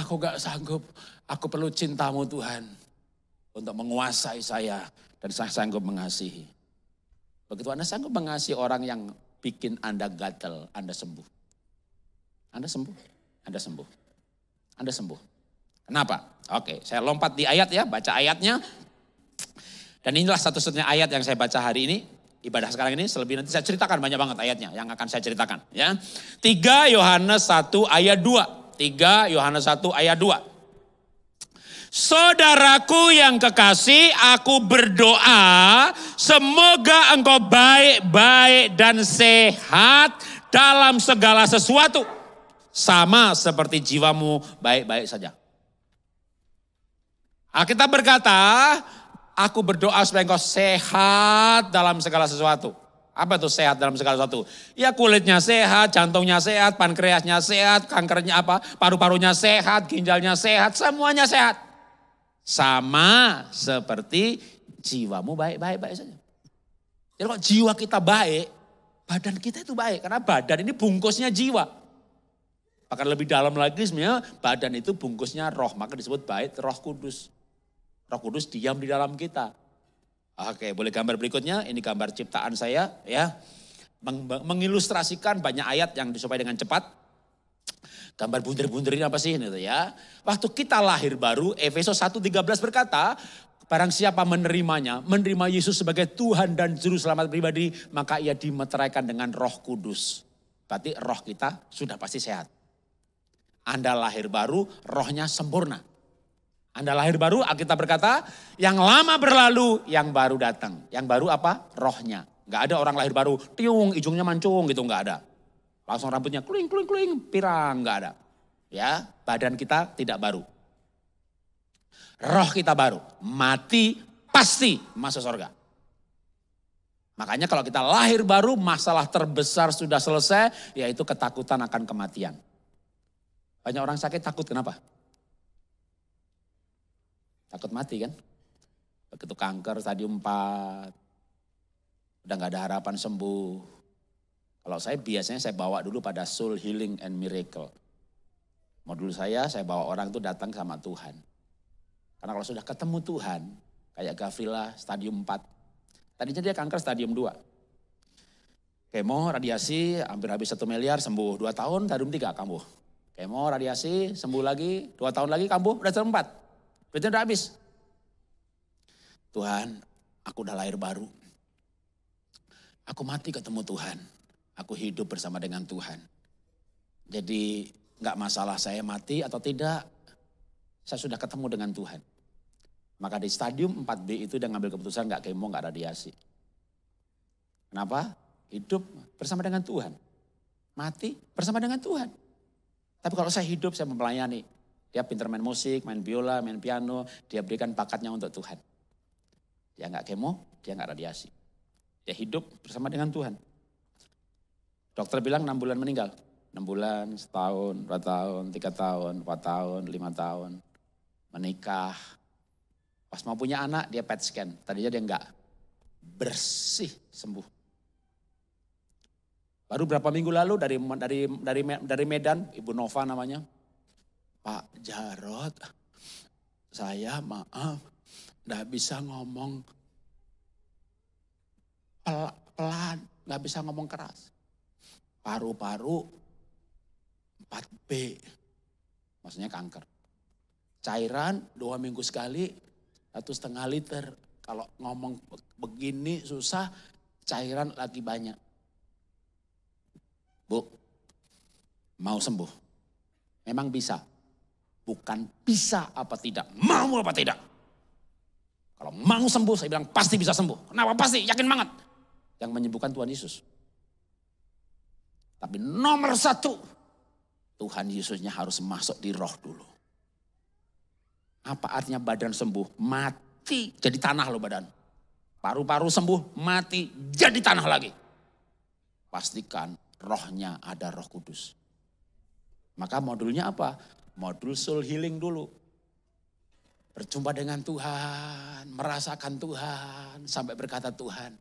Aku gak sanggup. Aku perlu cintamu Tuhan. Untuk menguasai saya. Dan saya sanggup mengasihi. Begitu Anda sanggup mengasihi orang yang bikin Anda gatal, Anda sembuh. Anda sembuh. Anda sembuh. Anda sembuh. Kenapa? Oke, saya lompat di ayat ya, baca ayatnya. Dan inilah satu-satunya ayat yang saya baca hari ini. Ibadah sekarang ini, selebih nanti saya ceritakan banyak banget ayatnya yang akan saya ceritakan. Ya. 3 Yohanes 1 ayat 2. 3 Yohanes 1 ayat 2. Saudaraku yang kekasih, aku berdoa semoga engkau baik-baik dan sehat dalam segala sesuatu. Sama seperti jiwamu baik-baik saja. Alkitab berkata, aku berdoa supaya engkau sehat dalam segala sesuatu. Apa itu sehat dalam segala sesuatu? Ya kulitnya sehat, jantungnya sehat, pankreasnya sehat, kankernya apa, paru-parunya sehat, ginjalnya sehat, semuanya sehat. Sama seperti jiwamu baik-baik saja. Jadi kalau jiwa kita baik, badan kita itu baik. Karena badan ini bungkusnya jiwa. Bahkan lebih dalam lagi sebenarnya badan itu bungkusnya roh. Maka disebut baik Roh Kudus. Roh Kudus diam di dalam kita. Oke, boleh gambar berikutnya. Ini gambar ciptaan saya ya. Mengilustrasikan banyak ayat yang disupai dengan cepat. Gambar bunder-bunder ini apa sih gitu ya. Waktu kita lahir baru, Efesus 1:13 berkata, barang siapa menerimanya, menerima Yesus sebagai Tuhan dan Juru Selamat pribadi, maka ia dimeteraikan dengan Roh Kudus. Berarti roh kita sudah pasti sehat. Anda lahir baru, rohnya sempurna. Anda lahir baru, Alkitab berkata, yang lama berlalu, yang baru datang. Yang baru apa? Rohnya. Gak ada orang lahir baru, tiung, ujungnya mancung gitu, gak ada. Langsung rambutnya kluing, pirang, gak ada. Ya, badan kita tidak baru. Roh kita baru, mati pasti masuk surga. Makanya kalau kita lahir baru, masalah terbesar sudah selesai, yaitu ketakutan akan kematian. Banyak orang sakit takut, kenapa? Takut mati kan? Begitu kanker stadium 4, udah gak ada harapan sembuh. Kalau saya biasanya saya bawa dulu pada Soul Healing and Miracle. Modul saya bawa orang itu datang sama Tuhan. Karena kalau sudah ketemu Tuhan, kayak Gavrila stadium 4. Tadinya dia kanker stadium 2. Kemo, radiasi, hampir habis 1 miliar, sembuh. 2 tahun, stadium 3 kambuh. Kemo, radiasi, sembuh lagi, 2 tahun lagi kambuh, udah stadium 4. Berarti udah habis. Tuhan, aku udah lahir baru. Aku mati ketemu Tuhan. Aku hidup bersama dengan Tuhan. Jadi gak masalah saya mati atau tidak. Saya sudah ketemu dengan Tuhan. Maka di stadium 4B itu dia ngambil keputusan gak kemo, gak radiasi. Kenapa? Hidup bersama dengan Tuhan. Mati bersama dengan Tuhan. Tapi kalau saya hidup, saya melayani. Dia pintar main musik, main biola, main piano. Dia berikan bakatnya untuk Tuhan. Dia nggak kemo, dia nggak radiasi. Dia hidup bersama dengan Tuhan. Dokter bilang 6 bulan meninggal. 6 bulan, setahun, 2 tahun, 3 tahun, 4 tahun, 5 tahun. Menikah. Pas mau punya anak dia PET scan. Tadinya dia enggak. Bersih, sembuh. Baru berapa minggu lalu dari Medan, Ibu Nova namanya. Pak Jarod, saya maaf, enggak bisa ngomong pelan, enggak bisa ngomong keras. Paru-paru 4B, maksudnya kanker. Cairan 2 minggu sekali 1,5 liter. Kalau ngomong begini susah, cairan lagi banyak. Bu, mau sembuh? Memang bisa. Bukan bisa apa tidak, mau apa tidak. Kalau mau sembuh, saya bilang pasti bisa sembuh. Kenapa pasti? Yakin banget. Yang menyembuhkan Tuhan Yesus. Tapi nomor 1, Tuhan Yesusnya harus masuk di roh dulu. Apa artinya badan sembuh? Mati jadi tanah loh badan. Paru-paru sembuh, mati jadi tanah lagi. Pastikan rohnya ada Roh Kudus. Maka modulnya apa? Modul soul healing dulu. Berjumpa dengan Tuhan, merasakan Tuhan, sampai berkata Tuhan,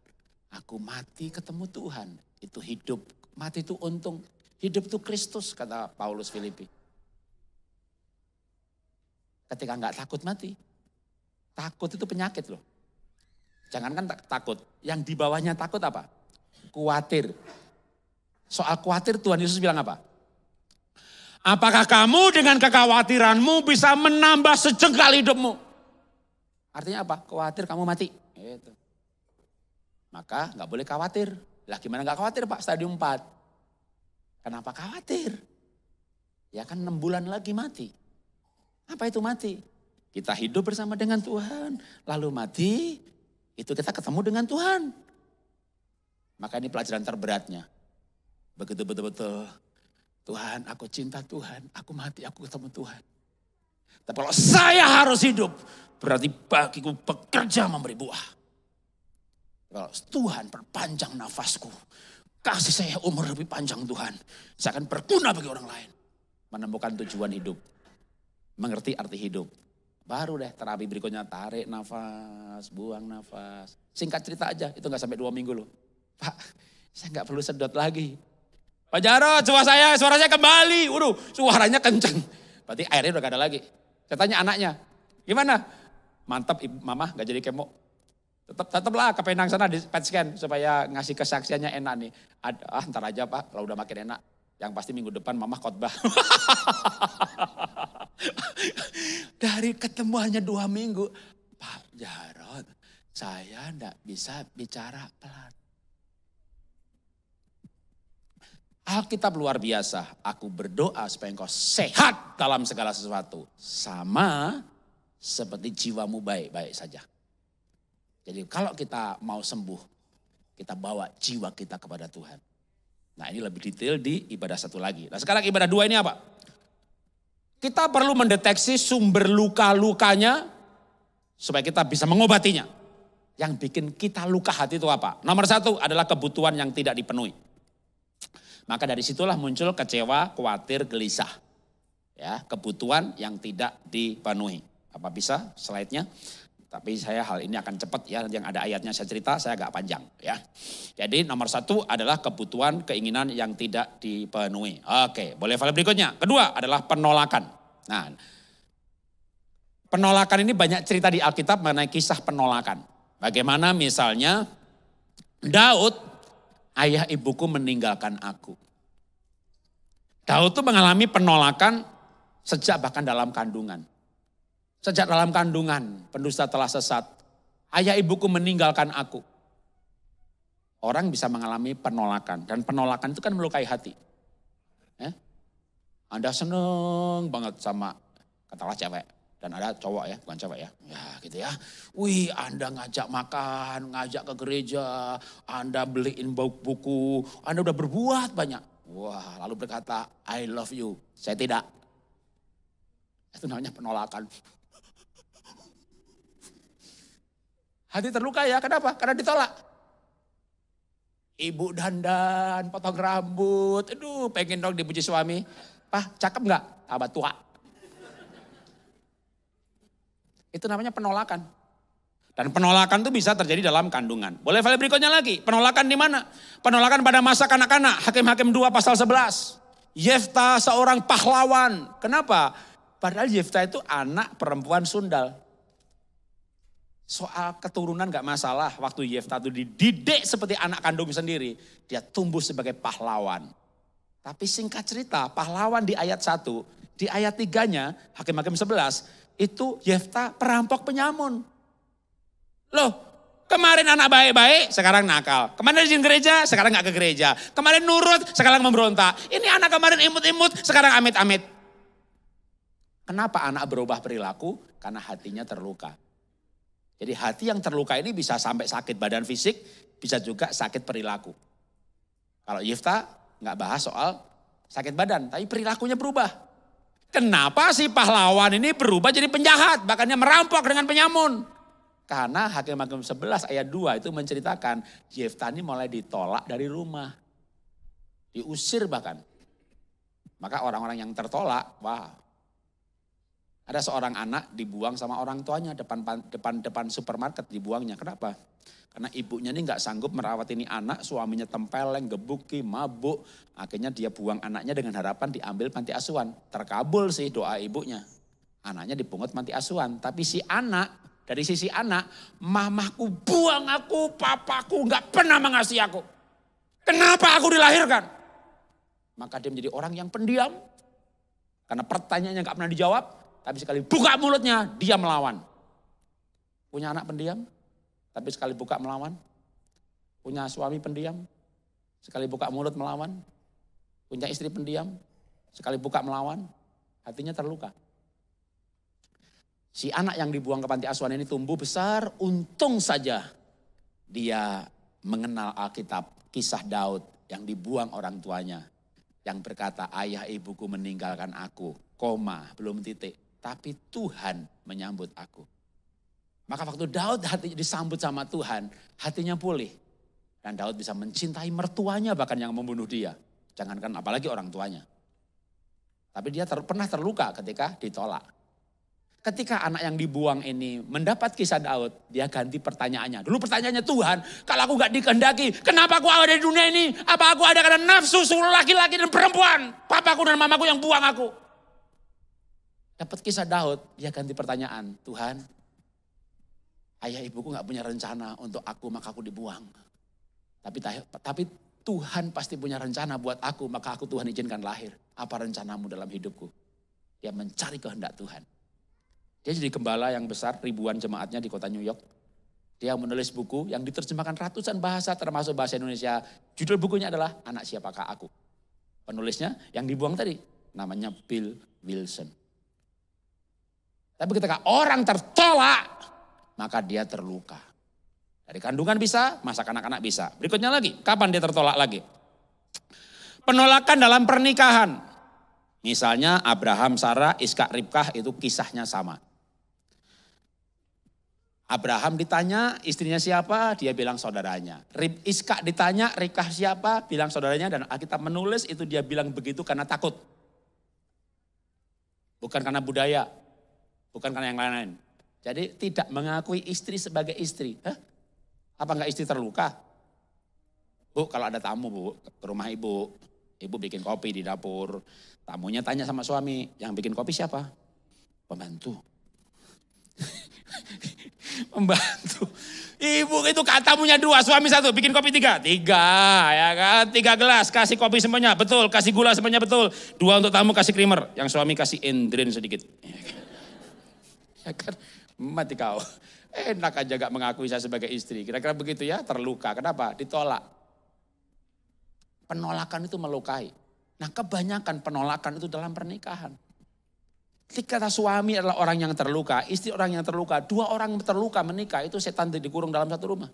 aku mati ketemu Tuhan. Itu hidup, mati itu untung. Hidup itu Kristus, kata Paulus Filipi. Ketika enggak takut mati. Takut itu penyakit loh. Jangankan takut, yang di bawahnya takut apa? Khawatir. Soal khawatir Tuhan Yesus bilang apa? Apakah kamu dengan kekhawatiranmu bisa menambah sejengkal hidupmu? Artinya apa? Khawatir kamu mati. Gitu. Maka nggak boleh khawatir. Lah gimana nggak khawatir Pak? Stadium 4. Kenapa khawatir? Ya kan 6 bulan lagi mati. Apa itu mati? Kita hidup bersama dengan Tuhan. Lalu mati, itu kita ketemu dengan Tuhan. Maka ini pelajaran terberatnya. Begitu betul-betul. Tuhan, aku cinta Tuhan, aku mati, aku ketemu Tuhan. Tapi kalau saya harus hidup, berarti bagiku bekerja memberi buah. Kalau Tuhan perpanjang nafasku, kasih saya umur lebih panjang Tuhan. Saya akan berguna bagi orang lain. Menemukan tujuan hidup, mengerti arti hidup. Baru deh terapi berikutnya, tarik nafas, buang nafas. Singkat cerita aja, itu gak sampai 2 minggu loh. Pak, saya gak perlu sedot lagi. Pak Jarod, suaranya kembali. Waduh, suaranya kenceng. Berarti airnya udah gak ada lagi. Saya tanya anaknya, gimana? Mantap ibu, mama gak jadi kemo. Tetaplah ke Penang sana di PET scan supaya ngasih kesaksiannya enak nih. Ntar aja Pak, kalau udah makin enak. Yang pasti minggu depan mama khotbah. Dari ketemu hanya 2 minggu. Pak Jarod, saya gak bisa bicara pelan. Alkitab luar biasa, aku berdoa supaya engkau sehat dalam segala sesuatu. Sama seperti jiwamu baik-baik saja. Jadi kalau kita mau sembuh, kita bawa jiwa kita kepada Tuhan. Nah ini lebih detail di ibadah 1 lagi. Nah sekarang ibadah 2 ini apa? Kita perlu mendeteksi sumber luka-lukanya supaya kita bisa mengobatinya. Yang bikin kita luka hati itu apa? Nomor 1 adalah kebutuhan yang tidak dipenuhi. Maka dari situlah muncul kecewa, khawatir, gelisah. Ya, kebutuhan yang tidak dipenuhi. Apa bisa slide-nya? Tapi saya hal ini akan cepat ya, yang ada ayatnya saya cerita, saya agak panjang ya. Jadi nomor 1 adalah kebutuhan, keinginan yang tidak dipenuhi. Oke, boleh file berikutnya. Kedua adalah penolakan. Nah, penolakan ini banyak cerita di Alkitab mengenai kisah penolakan. Bagaimana misalnya Daud, ayah ibuku meninggalkan aku. Daud itu mengalami penolakan sejak bahkan dalam kandungan. Sejak dalam kandungan, pendusta telah sesat. Ayah ibuku meninggalkan aku. Orang bisa mengalami penolakan. Dan penolakan itu kan melukai hati. Anda seneng banget sama, katakanlah cewek. Dan ada cowok ya, bukan cewek ya. Ya gitu ya. Wih Anda ngajak makan, ngajak ke gereja. Anda beliin buku, Anda udah berbuat banyak. Wah lalu berkata, I love you. Saya tidak. Itu namanya penolakan. Hati terluka ya, kenapa? Karena ditolak. Ibu dandan, potong rambut, aduh pengen dong dipuji suami. Pak, cakep nggak? Abah tua. Itu namanya penolakan. Dan penolakan itu bisa terjadi dalam kandungan. Boleh file berikutnya lagi. Penolakan di mana? Penolakan pada masa kanak-kanak. Hakim-Hakim 2 pasal 11. Yefta seorang pahlawan. Kenapa? Padahal Yefta itu anak perempuan sundal. Soal keturunan gak masalah. Waktu Yefta itu dididik seperti anak kandung sendiri. Dia tumbuh sebagai pahlawan. Tapi singkat cerita, pahlawan di ayat 1. Di ayat 3-nya, Hakim-Hakim 11. Itu Yefta perampok penyamun. Loh, kemarin anak baik-baik, sekarang nakal. Kemarin izin gereja, sekarang gak ke gereja. Kemarin nurut, sekarang memberontak. Ini anak kemarin imut-imut, sekarang amit-amit. Kenapa anak berubah perilaku? Karena hatinya terluka. Jadi hati yang terluka ini bisa sampai sakit badan fisik, bisa juga sakit perilaku. Kalau Yefta gak bahas soal sakit badan, tapi perilakunya berubah. Kenapa si pahlawan ini berubah jadi penjahat, bahkan dia merampok dengan penyamun? Karena Hakim-Hakim 11 ayat 2 itu menceritakan Yefta ini mulai ditolak dari rumah. Diusir bahkan. Maka orang-orang yang tertolak, wah. Ada seorang anak dibuang sama orang tuanya depan supermarket dibuangnya. Kenapa? Karena ibunya ini gak sanggup merawat ini anak, suaminya tempeleng, gebuki, mabuk. Akhirnya dia buang anaknya dengan harapan diambil panti asuhan. Terkabul sih doa ibunya. Anaknya dipungut panti asuhan. Tapi si anak, dari sisi anak, mamahku buang aku, papaku gak pernah mengasihi aku. Kenapa aku dilahirkan? Maka dia menjadi orang yang pendiam. Karena pertanyaannya gak pernah dijawab. Tapi sekali buka mulutnya, dia melawan. Punya anak pendiam, tapi sekali buka melawan. Punya suami pendiam, sekali buka mulut melawan. Punya istri pendiam, sekali buka melawan. Hatinya terluka. Si anak yang dibuang ke panti asuhan ini tumbuh besar, untung saja dia mengenal Alkitab, kisah Daud yang dibuang orang tuanya. Yang berkata, ayah ibuku meninggalkan aku, belum titik. Tapi Tuhan menyambut aku. Maka waktu Daud hatinya disambut sama Tuhan, hatinya pulih. Dan Daud bisa mencintai mertuanya bahkan yang membunuh dia. Jangankan apalagi orang tuanya. Tapi dia pernah terluka ketika ditolak. Ketika anak yang dibuang ini mendapat kisah Daud, dia ganti pertanyaannya. Dulu pertanyaannya, Tuhan, kalau aku gak dikehendaki, kenapa aku ada di dunia ini? Apa aku ada karena nafsu seluruh laki-laki dan perempuan? Papaku dan mamaku yang buang aku. Dapat kisah Daud, dia ganti pertanyaan. Tuhan, ayah ibuku gak punya rencana untuk aku, maka aku dibuang. Tapi Tuhan pasti punya rencana buat aku, maka aku Tuhan izinkan lahir. Apa rencanamu dalam hidupku? Dia mencari kehendak Tuhan. Dia jadi gembala yang besar, ribuan jemaatnya di kota New York. Dia menulis buku yang diterjemahkan ratusan bahasa termasuk bahasa Indonesia. Judul bukunya adalah Anak Siapakah Aku. Penulisnya yang dibuang tadi namanya Bill Wilson. Tapi ketika orang tertolak, maka dia terluka. Dari kandungan bisa, masa kanak-kanak bisa. Berikutnya lagi, kapan dia tertolak lagi? Penolakan dalam pernikahan. Misalnya Abraham, Sarah, Ishak, Ribkah itu kisahnya sama. Abraham ditanya istrinya siapa, dia bilang saudaranya. Ishak ditanya Ribkah siapa, bilang saudaranya. Dan Alkitab menulis itu dia bilang begitu karena takut. Bukan karena budaya, bukan karena yang lain-lain. Jadi tidak mengakui istri sebagai istri. Hah? Apa enggak istri terluka? Bu, kalau ada tamu bu, ke rumah ibu. Ibu bikin kopi di dapur. Tamunya tanya sama suami, yang bikin kopi siapa? Pembantu. Pembantu. Ibu itu tamunya 2, suami 1, bikin kopi 3. 3 ya kan, 3 gelas, kasih kopi semuanya, betul. Kasih gula semuanya, betul. 2 untuk tamu, kasih creamer. Yang suami kasih endrin sedikit. Ya kan, mati kau. Enak aja gak mengakui saya sebagai istri. Kira-kira begitu ya, terluka. Kenapa? Ditolak. Penolakan itu melukai. Nah kebanyakan penolakan itu dalam pernikahan. Ketika suami adalah orang yang terluka, istri orang yang terluka, 2 orang terluka menikah, itu setan dikurung dalam satu rumah.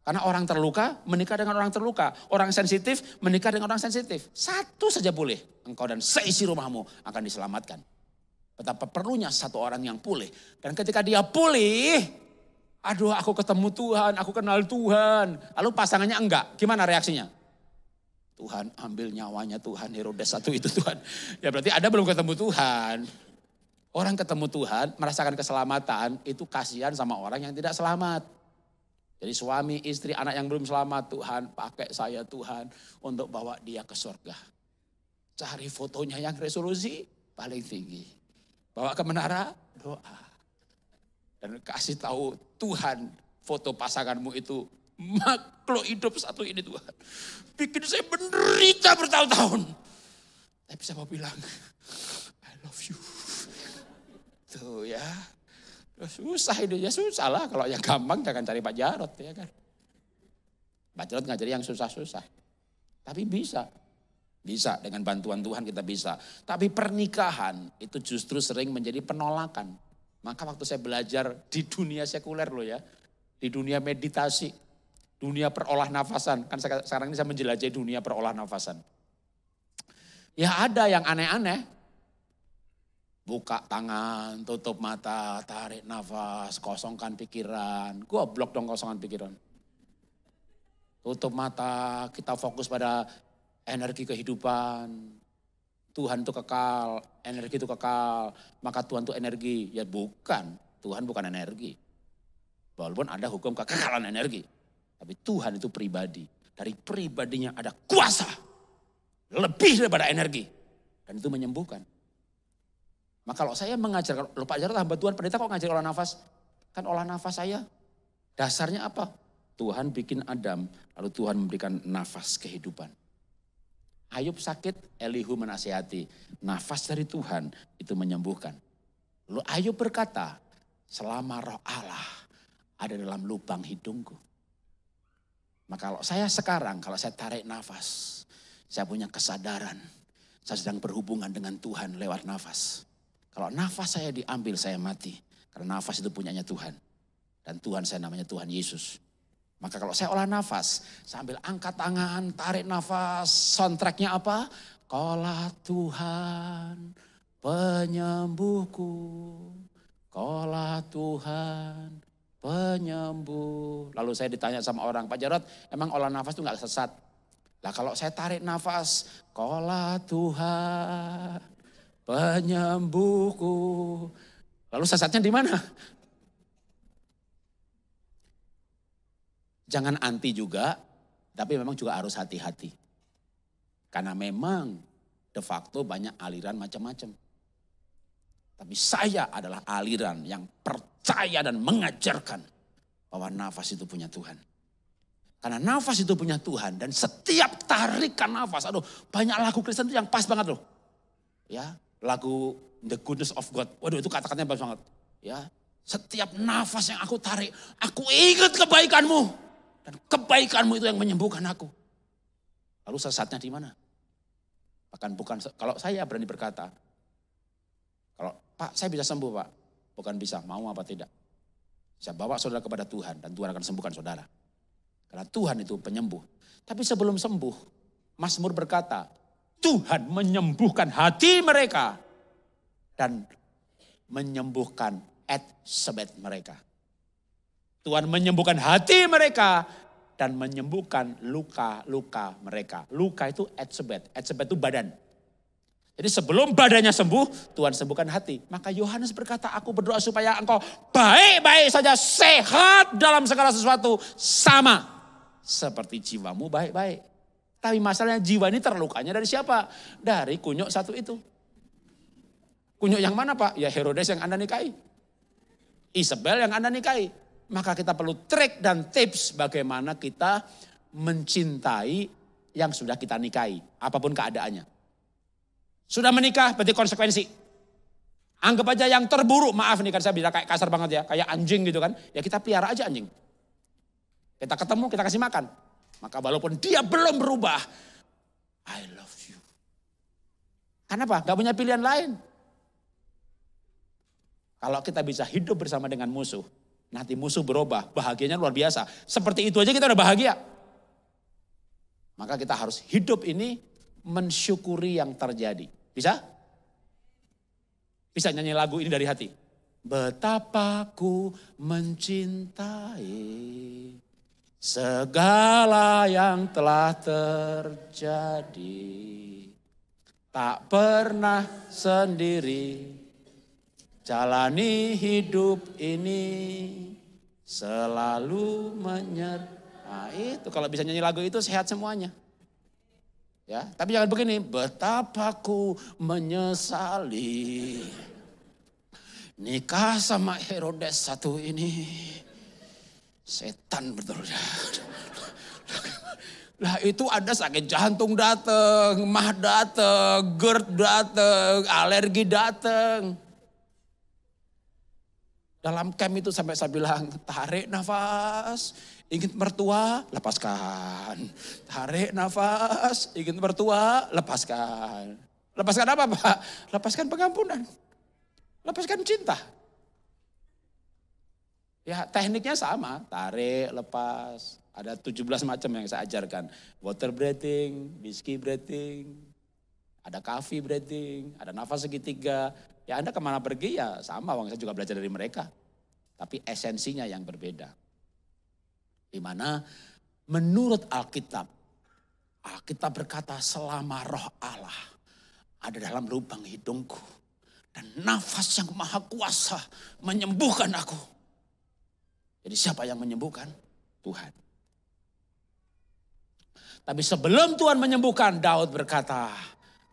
Karena orang terluka menikah dengan orang terluka. Orang sensitif menikah dengan orang sensitif. Satu saja boleh, engkau dan seisi rumahmu akan diselamatkan. Betapa perlunya satu orang yang pulih. Dan ketika dia pulih, Aduh aku ketemu Tuhan, aku kenal Tuhan. Lalu pasangannya enggak, gimana reaksinya? Tuhan ambil nyawanya Tuhan, Herodes satu itu Tuhan. Ya berarti Anda belum ketemu Tuhan. Orang ketemu Tuhan, merasakan keselamatan, itu kasihan sama orang yang tidak selamat. Jadi suami, istri, anak yang belum selamat, Tuhan pakai saya Tuhan untuk bawa dia ke surga. Cari fotonya yang resolusi paling tinggi. Bawa ke menara, doa. Dan kasih tahu Tuhan foto pasanganmu itu makhluk hidup satu ini Tuhan. Bikin saya menderita bertahun-tahun. Tapi saya mau bilang, I love you. Tuh ya. Susah ini, ya susah lah. Kalau yang gampang jangan cari Pak Jarod ya kan. Pak Jarod ngajari yang susah-susah. Tapi bisa. Bisa, dengan bantuan Tuhan kita bisa. Tapi pernikahan itu justru sering menjadi penolakan. Maka waktu saya belajar di dunia sekuler loh ya. Di dunia meditasi. Dunia perolah nafasan. Kan sekarang ini saya menjelajahi dunia perolah nafasan. Ya ada yang aneh-aneh. Buka tangan, tutup mata, tarik nafas, kosongkan pikiran. Goblok dong kosongkan pikiran. Tutup mata, kita fokus pada energi kehidupan. Tuhan itu kekal, energi itu kekal. Maka Tuhan itu energi. Ya bukan, Tuhan bukan energi. Walaupun ada hukum kekekalan energi. Tapi Tuhan itu pribadi. Dari pribadinya ada kuasa. Lebih daripada energi. Dan itu menyembuhkan. Maka kalau saya mengajar, kalau Pak Jarod hamba Tuhan, pendeta kok ngajar olah nafas? Kan olah nafas saya, dasarnya apa? Tuhan bikin Adam, lalu Tuhan memberikan nafas kehidupan. Ayub sakit, Elihu menasihati. Nafas dari Tuhan itu menyembuhkan. Lalu Ayub berkata, selama roh Allah ada dalam lubang hidungku. Maka kalau saya sekarang, kalau saya tarik nafas, saya punya kesadaran, saya sedang berhubungan dengan Tuhan lewat nafas. Kalau nafas saya diambil, saya mati. Karena nafas itu punyanya Tuhan. Dan Tuhan saya namanya Tuhan Yesus. Maka kalau saya olah nafas, sambil angkat tangan, tarik nafas, soundtracknya apa? Kaulah Tuhan penyembuhku. Kaulah Tuhan penyembuh. Lalu saya ditanya sama orang, Pak Jarod, emang olah nafas itu gak sesat? Lah kalau saya tarik nafas, kaulah Tuhan penyembuhku. Lalu sesatnya di mana? Jangan anti juga, tapi memang juga harus hati-hati. Karena memang de facto banyak aliran macam-macam. Tapi saya adalah aliran yang percaya dan mengajarkan bahwa nafas itu punya Tuhan. Karena nafas itu punya Tuhan dan setiap tarikan nafas, aduh banyak lagu Kristen itu yang pas banget loh. Ya, lagu The Goodness of God. Waduh itu kata-katanya bagus banget. Ya, setiap nafas yang aku tarik, aku ingat kebaikanmu. Dan kebaikanmu itu yang menyembuhkan aku. Lalu sesatnya di mana? Bahkan bukan, kalau saya berani berkata, kalau Pak saya bisa sembuh Pak. Bukan bisa, mau apa tidak. Saya bawa saudara kepada Tuhan dan Tuhan akan sembuhkan saudara. Karena Tuhan itu penyembuh. Tapi sebelum sembuh, Mazmur berkata, Tuhan menyembuhkan hati mereka dan menyembuhkan Etsebet mereka. Tuhan menyembuhkan hati mereka dan menyembuhkan luka-luka mereka. Luka itu Etsebet, Etsebet itu badan. Jadi sebelum badannya sembuh, Tuhan sembuhkan hati. Maka Yohanes berkata, aku berdoa supaya engkau baik-baik saja, sehat dalam segala sesuatu, sama seperti jiwamu baik-baik. Tapi masalahnya jiwa ini terlukanya dari siapa? Dari kunyuk satu itu. Kunyuk yang mana Pak? Ya Herodes yang Anda nikahi. Isabel yang Anda nikahi. Maka kita perlu trik dan tips bagaimana kita mencintai yang sudah kita nikahi. Apapun keadaannya. Sudah menikah berarti konsekuensi. Anggap aja yang terburuk, maaf nih kan saya bisa kayak kasar banget ya. Kayak anjing gitu kan. Ya kita pelihara aja anjing. Kita ketemu, kita kasih makan. Maka walaupun dia belum berubah, I love you. Kenapa? Gak punya pilihan lain. Kalau kita bisa hidup bersama dengan musuh, nanti musuh berubah, bahagianya luar biasa. Seperti itu aja kita udah bahagia. Maka kita harus hidup ini mensyukuri yang terjadi. Bisa? Bisa nyanyi lagu ini dari hati? betapa ku mencintai segala yang telah terjadi. Tak pernah sendiri jalani hidup ini, selalu Nah itu kalau bisa nyanyi lagu itu sehat semuanya. Ya, tapi jangan begini, betapa ku menyesali nikah sama Herodes satu ini. Setan betul ya. Lah itu ada sakit jantung dateng, mah dateng, GERD dateng, alergi dateng. Dalam camp itu sampai saya bilang, tarik nafas, ingin mertua, lepaskan. Tarik nafas, ingin mertua, lepaskan. Lepaskan apa Pak? Lepaskan pengampunan. Lepaskan cinta. Ya tekniknya sama, tarik, lepas. Ada 17 macam yang saya ajarkan. Water breathing, whiskey breathing, ada coffee breathing, ada nafas segitiga. Ya Anda kemana pergi ya sama, saya juga belajar dari mereka. Tapi esensinya yang berbeda. Di mana menurut Alkitab berkata selama roh Allah ada dalam lubang hidungku. Dan nafas yang maha kuasa menyembuhkan aku. Jadi siapa yang menyembuhkan? Tuhan. Tapi sebelum Tuhan menyembuhkan, Daud berkata,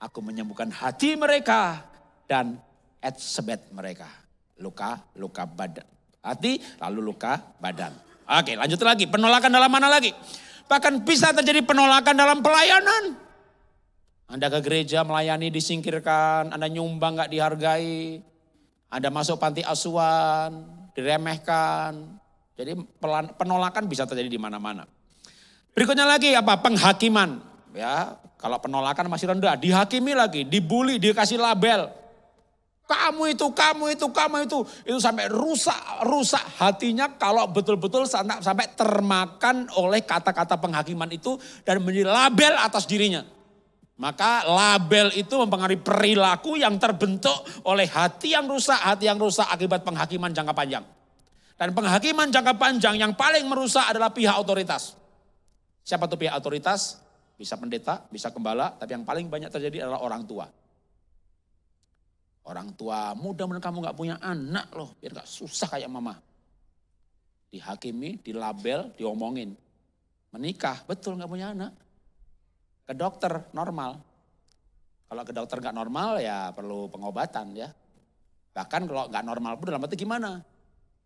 aku menyembuhkan hati mereka dan etsebet mereka. Luka badan. Hati lalu luka badan. Oke lanjut lagi, penolakan dalam mana lagi? Bahkan bisa terjadi penolakan dalam pelayanan. Anda ke gereja melayani disingkirkan, Anda nyumbang gak dihargai. Anda masuk panti asuhan, diremehkan. Jadi penolakan bisa terjadi di mana-mana. Berikutnya lagi apa? Penghakiman. Ya, kalau penolakan masih rendah, dihakimi lagi, dibully, dikasih label. Kamu itu. Itu sampai rusak hatinya kalau betul-betul sampai termakan oleh kata-kata penghakiman itu dan menjadi label atas dirinya. Maka label itu mempengaruhi perilaku yang terbentuk oleh hati yang rusak akibat penghakiman jangka panjang. Dan penghakiman jangka panjang yang paling merusak adalah pihak otoritas. Siapa tuh pihak otoritas? Bisa pendeta, bisa gembala, tapi yang paling banyak terjadi adalah orang tua. Orang tua, mudah-mudahan kamu gak punya anak loh, biar gak susah kayak mama. Dihakimi, dilabel, diomongin. Menikah, betul gak punya anak. Ke dokter, normal. Kalau ke dokter gak normal ya perlu pengobatan ya. Bahkan kalau gak normal pun dalam arti gimana?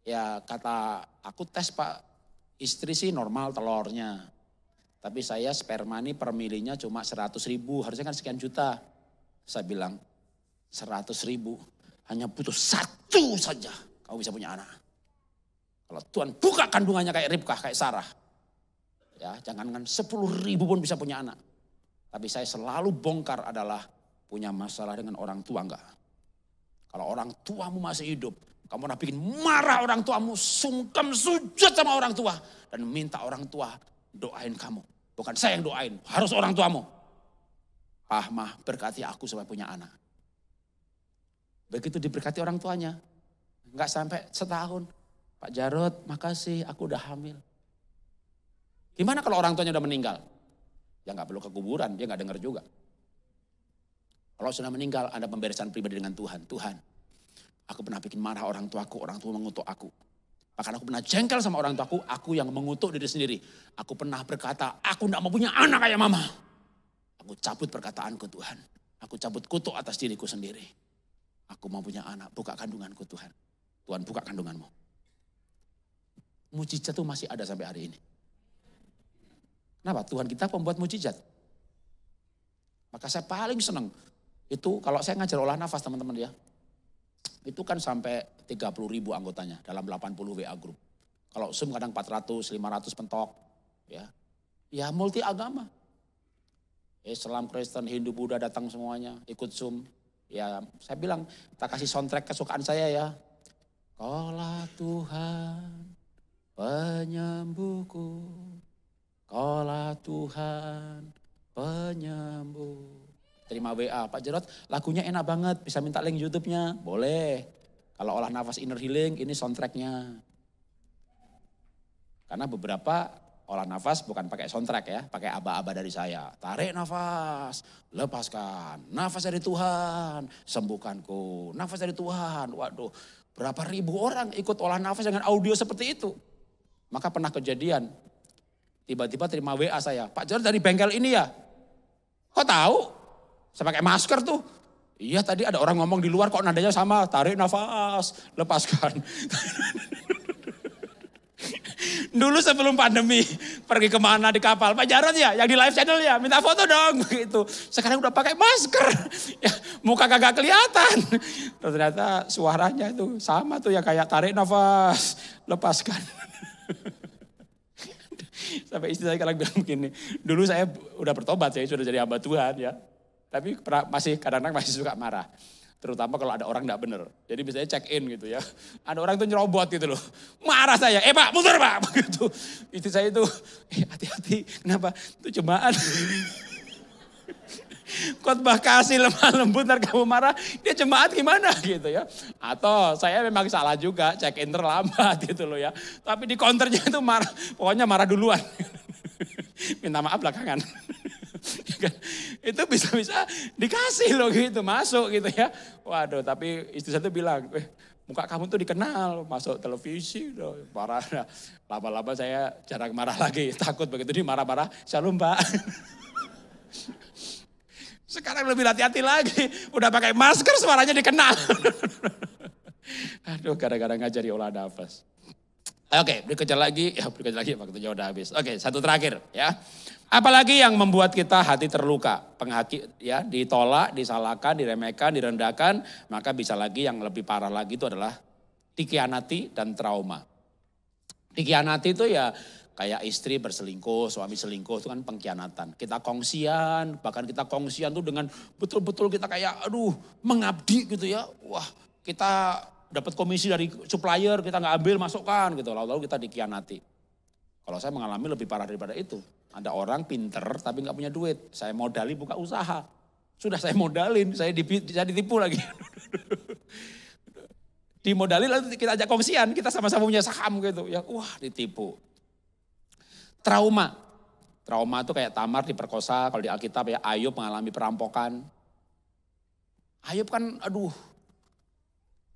Ya kata aku tes Pak, istri sih normal telurnya. Tapi saya sperma ini per milinya cuma 100.000, harusnya kan sekian juta. Saya bilang 100.000, hanya butuh 1 saja kamu bisa punya anak. Kalau Tuhan buka kandungannya kayak Ribkah, kayak Sarah. Ya, jangankan 10.000 pun bisa punya anak. Tapi saya selalu bongkar adalah punya masalah dengan orang tua enggak. Kalau orang tuamu masih hidup, kamu pernah bikin marah orang tuamu, sungkem sujud sama orang tua. Dan minta orang tua doain kamu. Bukan saya yang doain, harus orang tuamu. Pak Mah berkati aku supaya punya anak. Begitu diberkati orang tuanya, enggak sampai setahun. Pak Jarod, makasih aku udah hamil. Gimana kalau orang tuanya udah meninggal? Ya enggak perlu ke kuburan, dia enggak dengar juga. Kalau sudah meninggal, ada pemberesan pribadi dengan Tuhan. Tuhan, aku pernah bikin marah orang tuaku, orang tua mengutuk aku. Bahkan aku pernah jengkel sama orang tuaku, aku yang mengutuk diri sendiri. Aku pernah berkata, aku enggak mau punya anak kayak mama. Aku cabut perkataanku Tuhan. Aku cabut kutuk atas diriku sendiri. Aku mau punya anak, buka kandunganku Tuhan. Tuhan buka kandunganmu. Mujizat itu masih ada sampai hari ini. Kenapa? Tuhan kita pembuat mujizat. Maka saya paling senang. Itu kalau saya ngajar olah nafas teman-teman ya. Itu kan sampai 30.000 anggotanya dalam 80 WA group. Kalau Zoom kadang 400, 500 pentok. Ya multi agama. Islam, Kristen, Hindu, Buddha datang semuanya ikut Zoom. Ya saya bilang kita kasih soundtrack kesukaan saya ya. Kaulah Tuhan penyembuhku. Kaulah Tuhan penyembuh. Terima WA, Pak Jarod lagunya enak banget, bisa minta link YouTube-nya? Boleh. Kalau olah nafas inner healing ini soundtracknya. Karena beberapa olah nafas bukan pakai soundtrack ya, pakai aba-aba dari saya. Tarik nafas, lepaskan. Nafas dari Tuhan, sembuhkanku. Nafas dari Tuhan, waduh. Berapa ribu orang ikut olah nafas dengan audio seperti itu. Maka pernah kejadian, tiba-tiba terima WA saya. Pak Jarod dari bengkel ini ya? Kok tahu? Saya pakai masker tuh. Iya tadi ada orang ngomong di luar kok nadanya sama. Tarik nafas, lepaskan. Dulu sebelum pandemi pergi kemana di kapal. Pak Jarod ya yang di live channel ya minta foto dong. Gitu. Sekarang udah pakai masker. Ya, muka kagak kelihatan. Ternyata suaranya itu sama tuh ya kayak tarik nafas, lepaskan. Sampai istri saya kadang bilang begini. Dulu saya udah bertobat, saya sudah jadi hamba Tuhan ya. Tapi masih kadang-kadang masih suka marah. Terutama kalau ada orang gak bener. Jadi biasanya check in gitu ya. Ada orang itu nyerobot gitu loh. Marah saya, Pak muter Pak. Begitu. Istri saya itu, hati-hati. Kenapa? Itu jemaat. Khotbah kasih lemah lembut ntar kamu marah. Dia jemaat gimana gitu ya. Atau saya memang salah juga check in terlambat gitu loh ya. Tapi di counternya itu marah. Pokoknya marah duluan. Minta maaf belakangan. Itu bisa-bisa dikasih loh gitu, masuk gitu ya. Waduh, tapi istri saya tuh bilang, muka kamu tuh dikenal, masuk televisi, parah. Lama-lama saya jarang marah lagi, takut begitu dia marah-marah, shalom Mbak. Sekarang lebih hati-hati lagi, udah pakai masker suaranya dikenal. Aduh, gara-gara ngajari olah nafas. Oke, berikutnya lagi, waktunya udah habis. Oke, satu terakhir ya. Apalagi yang membuat kita hati terluka, ya ditolak, disalahkan, diremehkan, direndahkan, maka bisa lagi yang lebih parah lagi itu adalah dikhianati dan trauma. Dikhianati itu ya kayak istri berselingkuh, suami selingkuh itu kan pengkhianatan. Kita kongsian, bahkan kita kongsian tuh dengan betul-betul kita kayak mengabdi gitu ya. Wah, kita dapat komisi dari supplier, kita nggak ambil masukkan gitu. Lalu kita dikhianati. Kalau saya mengalami lebih parah daripada itu. Ada orang pinter tapi nggak punya duit. Saya modali buka usaha. Sudah saya modalin, saya ditipu lagi. Dimodalin lalu kita ajak kongsian, kita sama-sama punya saham gitu. Ya, wah ditipu. Trauma. Trauma itu kayak Tamar diperkosa, kalau di Alkitab ya Ayub mengalami perampokan. Ayub kan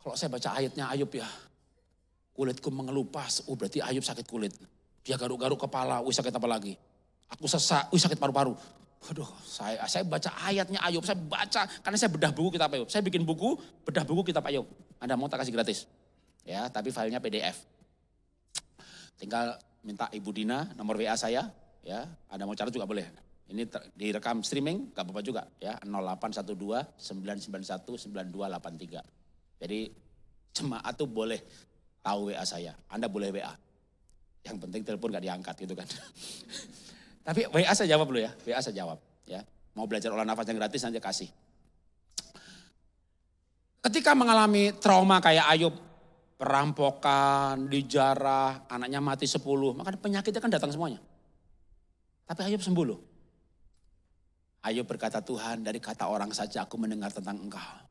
kalau saya baca ayatnya Ayub ya. Kulitku mengelupas, berarti Ayub sakit kulit. Dia garuk-garuk kepala, sakit apa lagi? Aku sesak, sakit paru-paru. Waduh, saya baca ayatnya Ayub, saya baca karena saya bedah buku kitab Ayub. Saya bikin buku, bedah buku kitab Ayub. Anda mau tak kasih gratis? Ya, tapi filenya PDF. Tinggal minta Ibu Dina nomor WA saya, ya. Anda mau catat juga boleh. Ini direkam streaming, gak apa-apa juga ya. 0812 991 9283. Jadi jemaat tuh boleh tahu WA saya. Anda boleh WA. Yang penting telepon gak diangkat gitu kan. Tapi WA saya jawab dulu ya, WA saya jawab ya. Mau belajar olah nafas yang gratis nanti kasih. Ketika mengalami trauma kayak Ayub, perampokan, dijarah, anaknya mati 10, maka penyakitnya kan datang semuanya. Tapi Ayub sembuh loh. Ayub berkata, Tuhan dari kata orang saja aku mendengar tentang Engkau.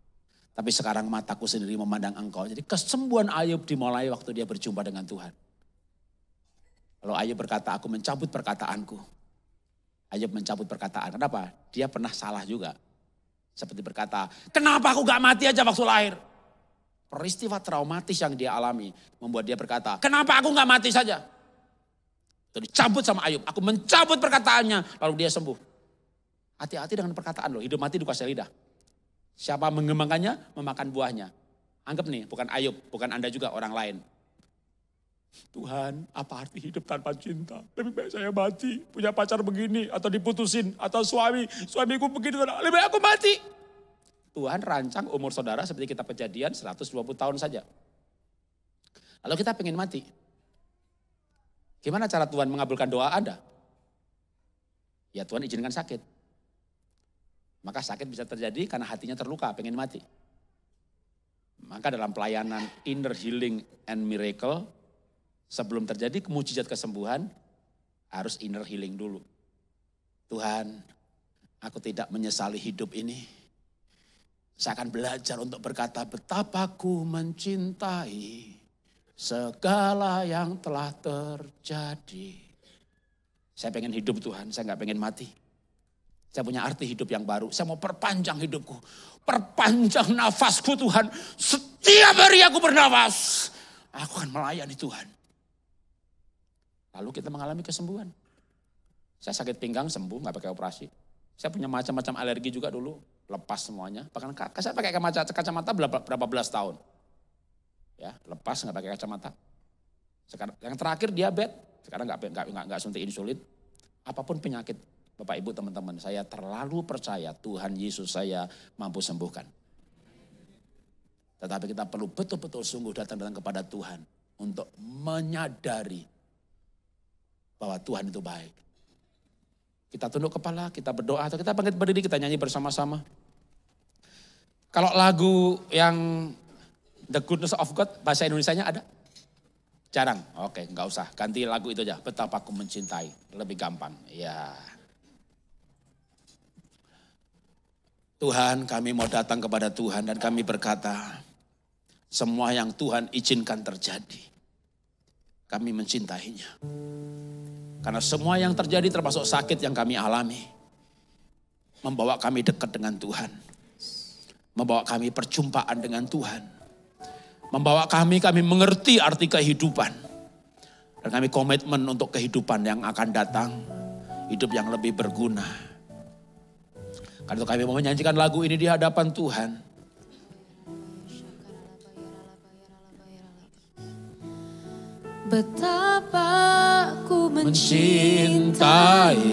Tapi sekarang mataku sendiri memandang Engkau. Jadi kesembuhan Ayub dimulai waktu dia berjumpa dengan Tuhan. Lalu Ayub berkata, aku mencabut perkataanku. Ayub mencabut perkataan. Kenapa? Dia pernah salah juga. Seperti berkata, kenapa aku gak mati aja waktu lahir? Peristiwa traumatis yang dia alami membuat dia berkata, kenapa aku gak mati saja? Itu dicabut sama Ayub. Aku mencabut perkataannya, lalu dia sembuh. Hati-hati dengan perkataan loh, hidup mati dikuasai lidah. Siapa mengembangkannya, memakan buahnya. Anggap nih, bukan Ayub, bukan Anda juga, orang lain. Tuhan, apa arti hidup tanpa cinta? Lebih baik saya mati, punya pacar begini, atau diputusin, atau suamiku begini, lebih baik aku mati. Tuhan rancang umur saudara seperti kita Kejadian 120 tahun saja. Lalu kita pengen mati. Gimana cara Tuhan mengabulkan doa Anda? Ya Tuhan izinkan sakit. Maka sakit bisa terjadi karena hatinya terluka, pengen mati. Maka dalam pelayanan inner healing and miracle, sebelum terjadi mujizat kesembuhan, harus inner healing dulu. Tuhan, aku tidak menyesali hidup ini. Saya akan belajar untuk berkata, betapa ku mencintai segala yang telah terjadi. Saya pengen hidup Tuhan, saya gak pengen mati. Saya punya arti hidup yang baru. Saya mau perpanjang hidupku. Perpanjang nafasku Tuhan. Setiap hari aku bernafas. Aku akan melayani Tuhan. Lalu kita mengalami kesembuhan. Saya sakit pinggang sembuh, gak pakai operasi. Saya punya macam-macam alergi juga dulu. Lepas semuanya. Bahkan saya pakai kacamata berapa belas tahun. Ya, lepas gak pakai kacamata. Sekarang, yang terakhir diabetes. Sekarang gak suntik insulin. Apapun penyakit. Bapak Ibu teman-teman, saya terlalu percaya Tuhan Yesus saya mampu sembuhkan. Tetapi kita perlu betul-betul sungguh datang kepada Tuhan untuk menyadari bahwa Tuhan itu baik. Kita tunduk kepala, kita berdoa, atau kita bangkit berdiri, kita nyanyi bersama-sama. Kalau lagu yang The Goodness of God, bahasa Indonesianya ada? Jarang? Oke, enggak usah. Ganti lagu itu aja, Betapa Ku Mencintai. Lebih gampang, ya. Tuhan, kami mau datang kepada Tuhan dan kami berkata, semua yang Tuhan izinkan terjadi, kami mencintainya. Karena semua yang terjadi termasuk sakit yang kami alami, membawa kami dekat dengan Tuhan. Membawa kami perjumpaan dengan Tuhan. Membawa kami mengerti arti kehidupan. Dan kami komitmen untuk kehidupan yang akan datang, hidup yang lebih berguna. Karena itu kami mau menyanyikan lagu ini di hadapan Tuhan. Betapa ku mencintai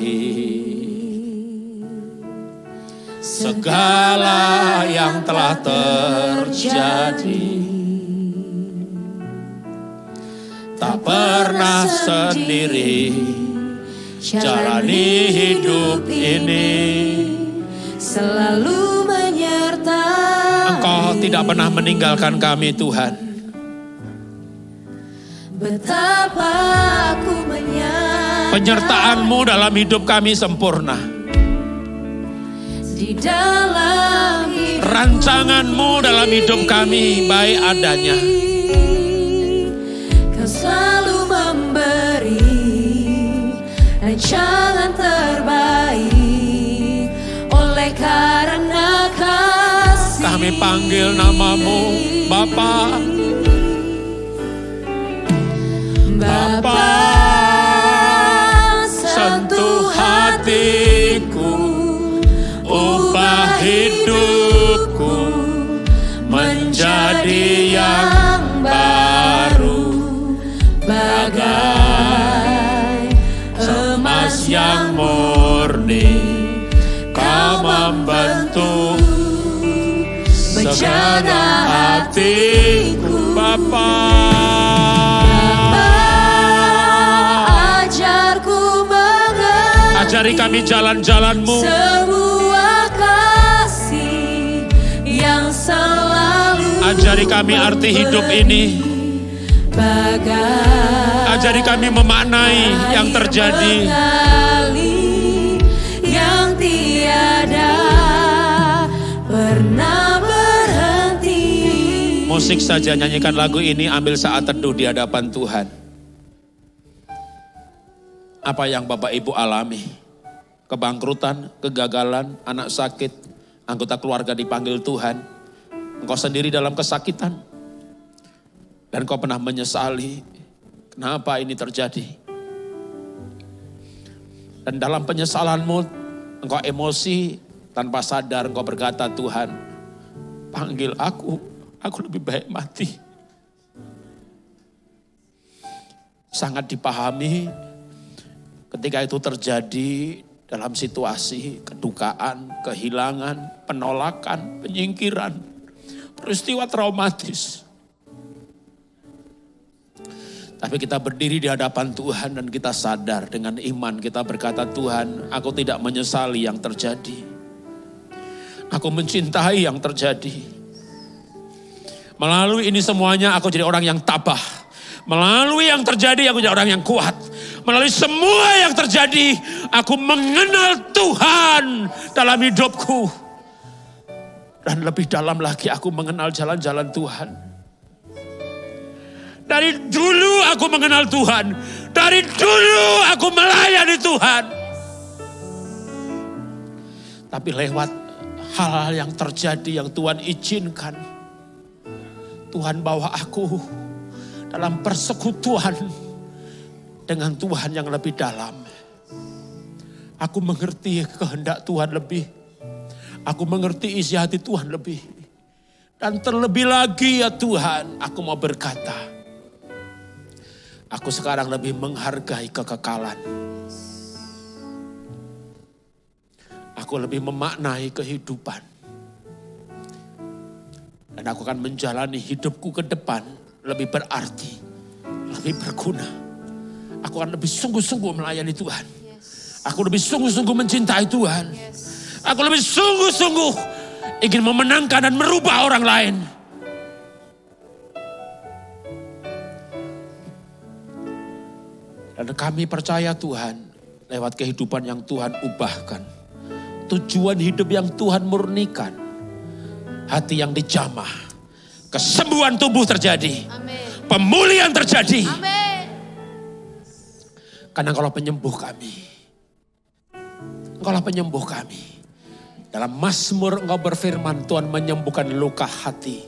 segala yang telah terjadi. Tak pernah sendiri jalani hidup ini. Selalu menyertai. Engkau tidak pernah meninggalkan kami Tuhan. Betapa ku menyadari penyertaan-Mu dalam hidup kami sempurna. Di dalam hidup rancangan-Mu dalam hidup kami baik adanya. Kau selalu memberi rancangan terbaik. Oleh karena kasih kami panggil nama-Mu Bapa. Bapa, sentuh hatiku, ubah hidupku menjadi yang baru, bagai emas yang murni. Kau membentuk bejana hatiku, Bapa. Ajari kami jalan-jalan-Mu. Sebuah kasih yang selalu. Ajari kami arti hidup ini. Ajari kami memaknai yang terjadi. Yang tiada pernah berhenti. Musik saja, nyanyikan lagu ini, ambil saat teduh di hadapan Tuhan. Apa yang Bapak Ibu alami? Kebangkrutan, kegagalan, anak sakit, anggota keluarga dipanggil Tuhan. Engkau sendiri dalam kesakitan. Dan kau pernah menyesali, kenapa ini terjadi? Dan dalam penyesalanmu, engkau emosi, tanpa sadar engkau berkata, Tuhan, panggil aku lebih baik mati. Sangat dipahami ketika itu terjadi dalam situasi kedukaan, kehilangan, penolakan, penyingkiran, peristiwa traumatis. Tapi kita berdiri di hadapan Tuhan dan kita sadar dengan iman kita berkata, Tuhan, aku tidak menyesali yang terjadi. Aku mencintai yang terjadi. Melalui ini semuanya aku jadi orang yang tabah. Melalui yang terjadi aku jadi orang yang kuat. Melalui semua yang terjadi aku mengenal Tuhan dalam hidupku. Dan lebih dalam lagi aku mengenal jalan-jalan Tuhan. Dari dulu aku mengenal Tuhan. Dari dulu aku melayani Tuhan. Tapi lewat hal-hal yang terjadi yang Tuhan izinkan. Tuhan bawa aku dalam persekutuan dengan Tuhan yang lebih dalam. Aku mengerti kehendak Tuhan lebih. Aku mengerti isi hati Tuhan lebih. Dan terlebih lagi ya Tuhan, aku mau berkata, aku sekarang lebih menghargai kekekalan. Aku lebih memaknai kehidupan. Dan aku akan menjalani hidupku ke depan lebih berarti, lebih berguna. Aku akan lebih sungguh-sungguh melayani Tuhan. Aku lebih sungguh-sungguh mencintai Tuhan. Aku lebih sungguh-sungguh ingin memenangkan dan merubah orang lain. Dan kami percaya Tuhan lewat kehidupan yang Tuhan ubahkan. Tujuan hidup yang Tuhan murnikan. Hati yang dijamah. Kesembuhan tubuh terjadi. Amin. Pemulihan terjadi. Amin. Karena Engkaulah penyembuh kami. Engkaulah penyembuh kami. Dalam Mazmur Engkau berfirman, Tuhan menyembuhkan luka hati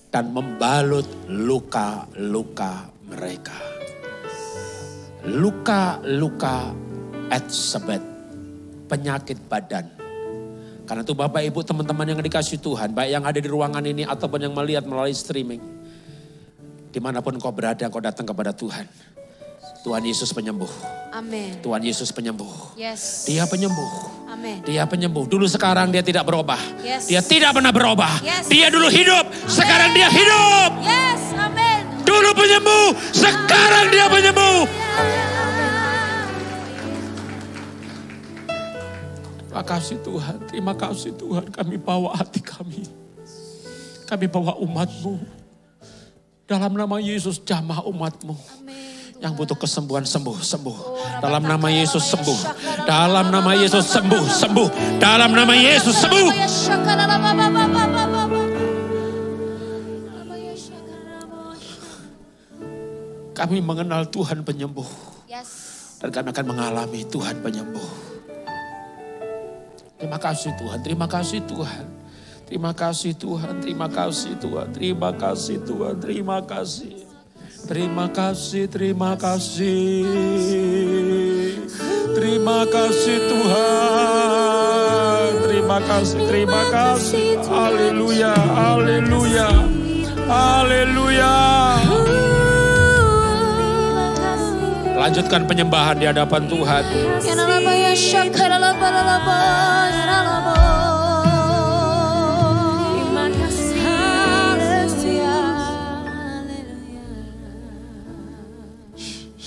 dan membalut luka-luka mereka. Luka-luka Etsebet, penyakit badan. Karena itu Bapak Ibu teman-teman yang dikasih Tuhan, baik yang ada di ruangan ini ataupun yang melihat melalui streaming. Dimanapun engkau berada, engkau datang kepada Tuhan. Tuhan Yesus penyembuh. Amin. Tuhan Yesus penyembuh. Yes. Dia penyembuh. Amin. Dia penyembuh. Dulu sekarang dia tidak berubah. Yes. Dia tidak pernah berubah. Yes. Dia dulu hidup, sekarang dia hidup. Yes, amin. Dulu penyembuh, sekarang dia penyembuh. Terima kasih Tuhan, terima kasih Tuhan. Kami bawa hati kami. Kami bawa umat-Mu. Dalam nama Yesus jamah umat-Mu. Yang butuh kesembuhan sembuh. Dalam nama Yesus sembuh. Dalam nama Yesus sembuh. Dalam nama Yesus sembuh. Kami mengenal Tuhan penyembuh. Dan kami akan mengalami Tuhan penyembuh. Terima kasih Tuhan, terima kasih Tuhan. Terima kasih Tuhan, terima kasih Tuhan, terima kasih Tuhan, terima kasih. Terima kasih, terima kasih. Terima kasih Tuhan. Terima kasih, terima kasih. Haleluya, haleluya. Haleluya. Lanjutkan penyembahan di hadapan Tuhan.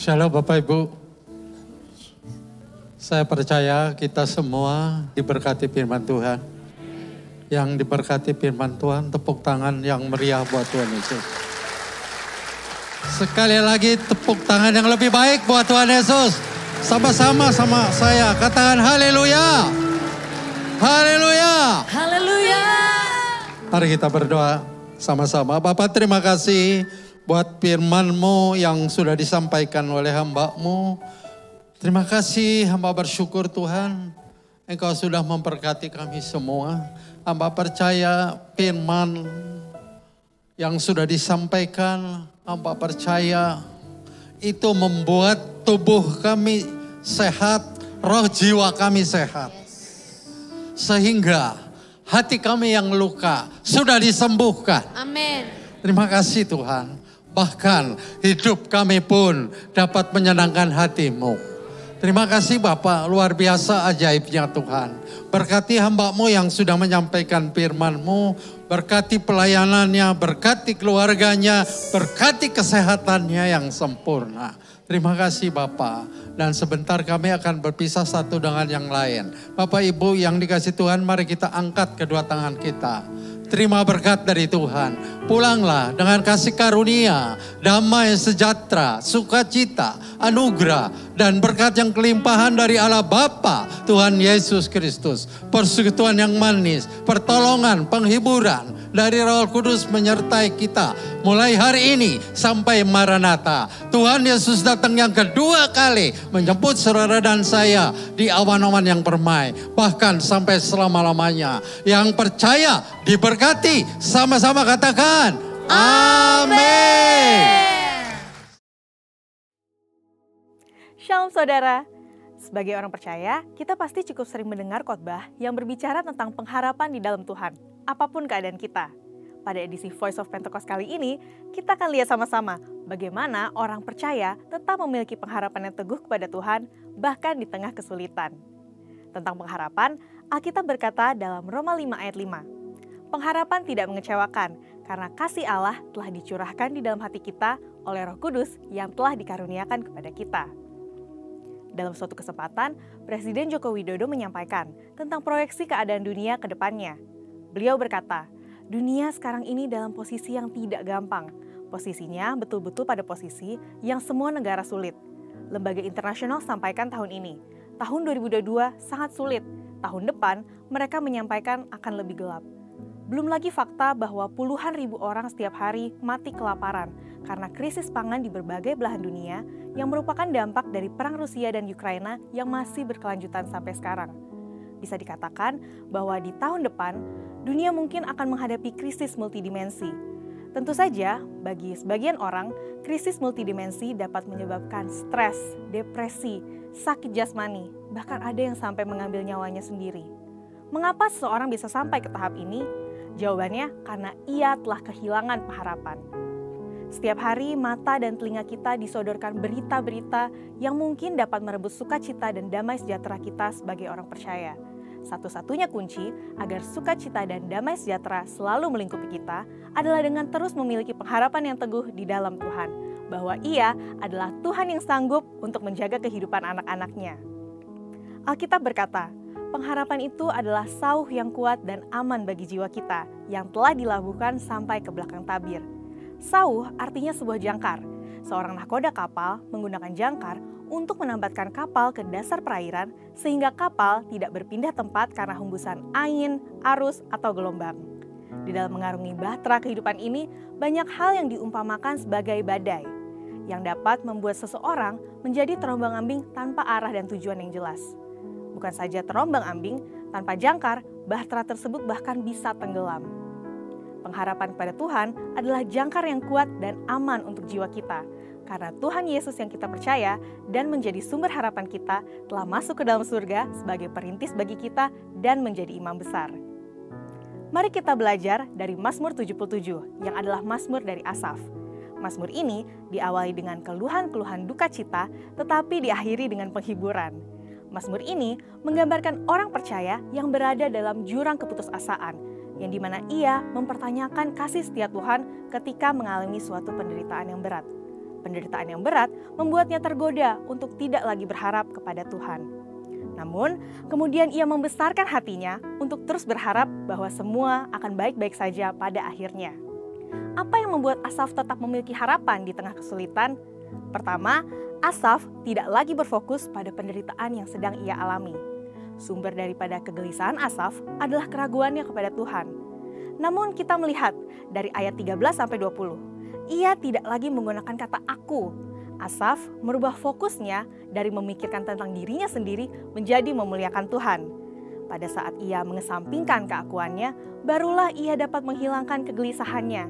Shalom Bapak Ibu. Saya percaya kita semua diberkati firman Tuhan. Yang diberkati firman Tuhan, tepuk tangan yang meriah buat Tuhan Yesus. Sekali lagi tepuk tangan yang lebih baik buat Tuhan Yesus. Sama-sama sama saya katakan haleluya. Haleluya. Haleluya. Mari kita berdoa sama-sama. Bapak terima kasih buat firman-Mu yang sudah disampaikan oleh hamba-Mu. Terima kasih hamba bersyukur Tuhan. Engkau sudah memberkati kami semua. Hamba percaya firman yang sudah disampaikan, hamba percaya itu membuat tubuh kami sehat, roh jiwa kami sehat. Sehingga hati kami yang luka sudah disembuhkan. Amin. Terima kasih Tuhan. Bahkan hidup kami pun dapat menyenangkan hati-Mu. Terima kasih Bapak, luar biasa ajaibnya Tuhan. Berkati hamba-Mu yang sudah menyampaikan firman-Mu. Berkati pelayanannya, berkati keluarganya, berkati kesehatannya yang sempurna. Terima kasih Bapak. Dan sebentar kami akan berpisah satu dengan yang lain. Bapak Ibu yang dikasih Tuhan, mari kita angkat kedua tangan kita. Terima berkat dari Tuhan. Pulanglah dengan kasih karunia, damai sejahtera, sukacita, anugerah, dan berkat yang kelimpahan dari Allah Bapa, Tuhan Yesus Kristus, persekutuan yang manis, pertolongan, penghiburan dari Roh Kudus menyertai kita mulai hari ini sampai Maranatha. Tuhan Yesus datang yang kedua kali menjemput saudara dan saya di awan-awan yang permai, bahkan sampai selama-lamanya. Yang percaya diberkati, sama-sama katakan amin. Shalom saudara, sebagai orang percaya, kita pasti cukup sering mendengar khotbah yang berbicara tentang pengharapan di dalam Tuhan, apapun keadaan kita. Pada edisi Voice of Pentecost kali ini, kita akan lihat sama-sama bagaimana orang percaya tetap memiliki pengharapan yang teguh kepada Tuhan, bahkan di tengah kesulitan. Tentang pengharapan, Alkitab berkata dalam Roma 5 ayat 5, pengharapan tidak mengecewakan, karena kasih Allah telah dicurahkan di dalam hati kita oleh Roh Kudus yang telah dikaruniakan kepada kita. Dalam suatu kesempatan, Presiden Joko Widodo menyampaikan tentang proyeksi keadaan dunia ke depannya. Beliau berkata, dunia sekarang ini dalam posisi yang tidak gampang. Posisinya betul-betul pada posisi yang semua negara sulit. Lembaga internasional sampaikan tahun ini, tahun 2022 sangat sulit. Tahun depan mereka menyampaikan akan lebih gelap. Belum lagi fakta bahwa puluhan ribu orang setiap hari mati kelaparan karena krisis pangan di berbagai belahan dunia yang merupakan dampak dari perang Rusia dan Ukraina yang masih berkelanjutan sampai sekarang. Bisa dikatakan bahwa di tahun depan, dunia mungkin akan menghadapi krisis multidimensi. Tentu saja, bagi sebagian orang, krisis multidimensi dapat menyebabkan stres, depresi, sakit jasmani, bahkan ada yang sampai mengambil nyawanya sendiri. Mengapa seseorang bisa sampai ke tahap ini? Jawabannya karena ia telah kehilangan pengharapan. Setiap hari mata dan telinga kita disodorkan berita-berita yang mungkin dapat merebut sukacita dan damai sejahtera kita sebagai orang percaya. Satu-satunya kunci agar sukacita dan damai sejahtera selalu melingkupi kita adalah dengan terus memiliki pengharapan yang teguh di dalam Tuhan, bahwa Ia adalah Tuhan yang sanggup untuk menjaga kehidupan anak-anak-Nya. Alkitab berkata, pengharapan itu adalah sauh yang kuat dan aman bagi jiwa kita yang telah dilabuhkan sampai ke belakang tabir. Sauh artinya sebuah jangkar. Seorang nahkoda kapal menggunakan jangkar untuk menambatkan kapal ke dasar perairan sehingga kapal tidak berpindah tempat karena hembusan angin, arus, atau gelombang. Di dalam mengarungi bahtera kehidupan ini, banyak hal yang diumpamakan sebagai badai yang dapat membuat seseorang menjadi terombang-ambing tanpa arah dan tujuan yang jelas. Bukan saja terombang-ambing, tanpa jangkar, bahtera tersebut bahkan bisa tenggelam. Pengharapan pada Tuhan adalah jangkar yang kuat dan aman untuk jiwa kita, karena Tuhan Yesus yang kita percaya dan menjadi sumber harapan kita telah masuk ke dalam surga sebagai perintis bagi kita dan menjadi imam besar. Mari kita belajar dari Mazmur 77 yang adalah Mazmur dari Asaf. Mazmur ini diawali dengan keluhan-keluhan duka cita tetapi diakhiri dengan penghiburan. Mazmur ini menggambarkan orang percaya yang berada dalam jurang keputusasaan, yang dimana ia mempertanyakan kasih setia Tuhan ketika mengalami suatu penderitaan yang berat. Penderitaan yang berat membuatnya tergoda untuk tidak lagi berharap kepada Tuhan. Namun, kemudian ia membesarkan hatinya untuk terus berharap bahwa semua akan baik-baik saja pada akhirnya. Apa yang membuat Asaf tetap memiliki harapan di tengah kesulitan? Pertama, Asaf tidak lagi berfokus pada penderitaan yang sedang ia alami. Sumber daripada kegelisahan Asaf adalah keraguannya kepada Tuhan. Namun kita melihat dari ayat 13-20, ia tidak lagi menggunakan kata aku. Asaf merubah fokusnya dari memikirkan tentang dirinya sendiri menjadi memuliakan Tuhan. Pada saat ia mengesampingkan keakuannya, barulah ia dapat menghilangkan kegelisahannya.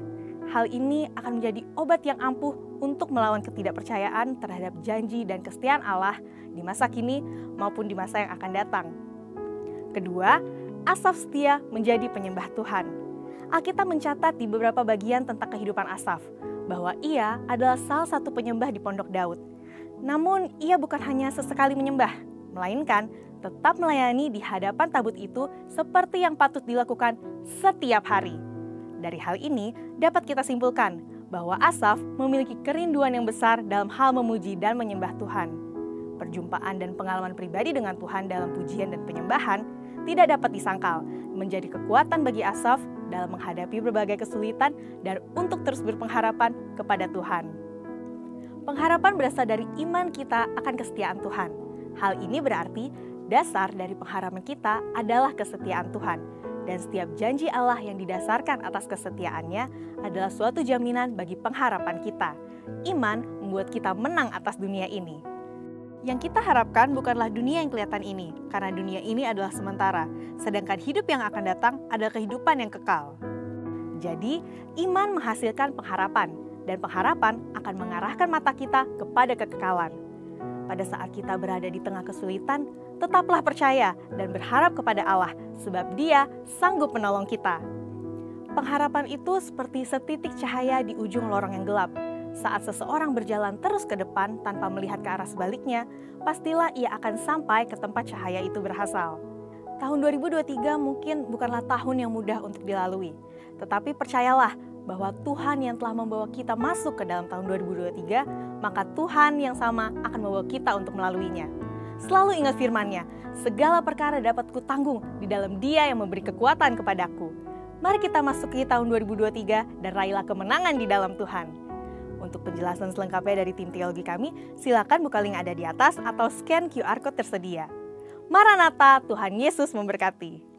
Hal ini akan menjadi obat yang ampuh untuk melawan ketidakpercayaan terhadap janji dan kesetiaan Allah di masa kini maupun di masa yang akan datang. Kedua, Asaf setia menjadi penyembah Tuhan. Alkitab mencatat di beberapa bagian tentang kehidupan Asaf bahwa ia adalah salah satu penyembah di Pondok Daud. Namun ia bukan hanya sesekali menyembah, melainkan tetap melayani di hadapan tabut itu seperti yang patut dilakukan setiap hari. Dari hal ini dapat kita simpulkan bahwa Asaf memiliki kerinduan yang besar dalam hal memuji dan menyembah Tuhan. Perjumpaan dan pengalaman pribadi dengan Tuhan dalam pujian dan penyembahan tidak dapat disangkal menjadi kekuatan bagi Asaf dalam menghadapi berbagai kesulitan dan untuk terus berpengharapan kepada Tuhan. Pengharapan berasal dari iman kita akan kesetiaan Tuhan. Hal ini berarti dasar dari pengharapan kita adalah kesetiaan Tuhan. Dan setiap janji Allah yang didasarkan atas kesetiaannya adalah suatu jaminan bagi pengharapan kita. Iman membuat kita menang atas dunia ini. Yang kita harapkan bukanlah dunia yang kelihatan ini, karena dunia ini adalah sementara, sedangkan hidup yang akan datang adalah kehidupan yang kekal. Jadi, iman menghasilkan pengharapan, dan pengharapan akan mengarahkan mata kita kepada kekekalan. Pada saat kita berada di tengah kesulitan, tetaplah percaya dan berharap kepada Allah, sebab Dia sanggup menolong kita. Pengharapan itu seperti setitik cahaya di ujung lorong yang gelap. Saat seseorang berjalan terus ke depan tanpa melihat ke arah sebaliknya, pastilah ia akan sampai ke tempat cahaya itu berasal. Tahun 2023 mungkin bukanlah tahun yang mudah untuk dilalui, tetapi percayalah bahwa Tuhan yang telah membawa kita masuk ke dalam tahun 2023, maka Tuhan yang sama akan membawa kita untuk melaluinya. Selalu ingat firman-Nya, segala perkara dapat kutanggung di dalam Dia yang memberi kekuatan kepadaku. Mari kita masuk ke tahun 2023 dan raihlah kemenangan di dalam Tuhan. Untuk penjelasan selengkapnya dari tim teologi kami, silakan buka link ada di atas atau scan QR Code tersedia. Maranatha, Tuhan Yesus memberkati.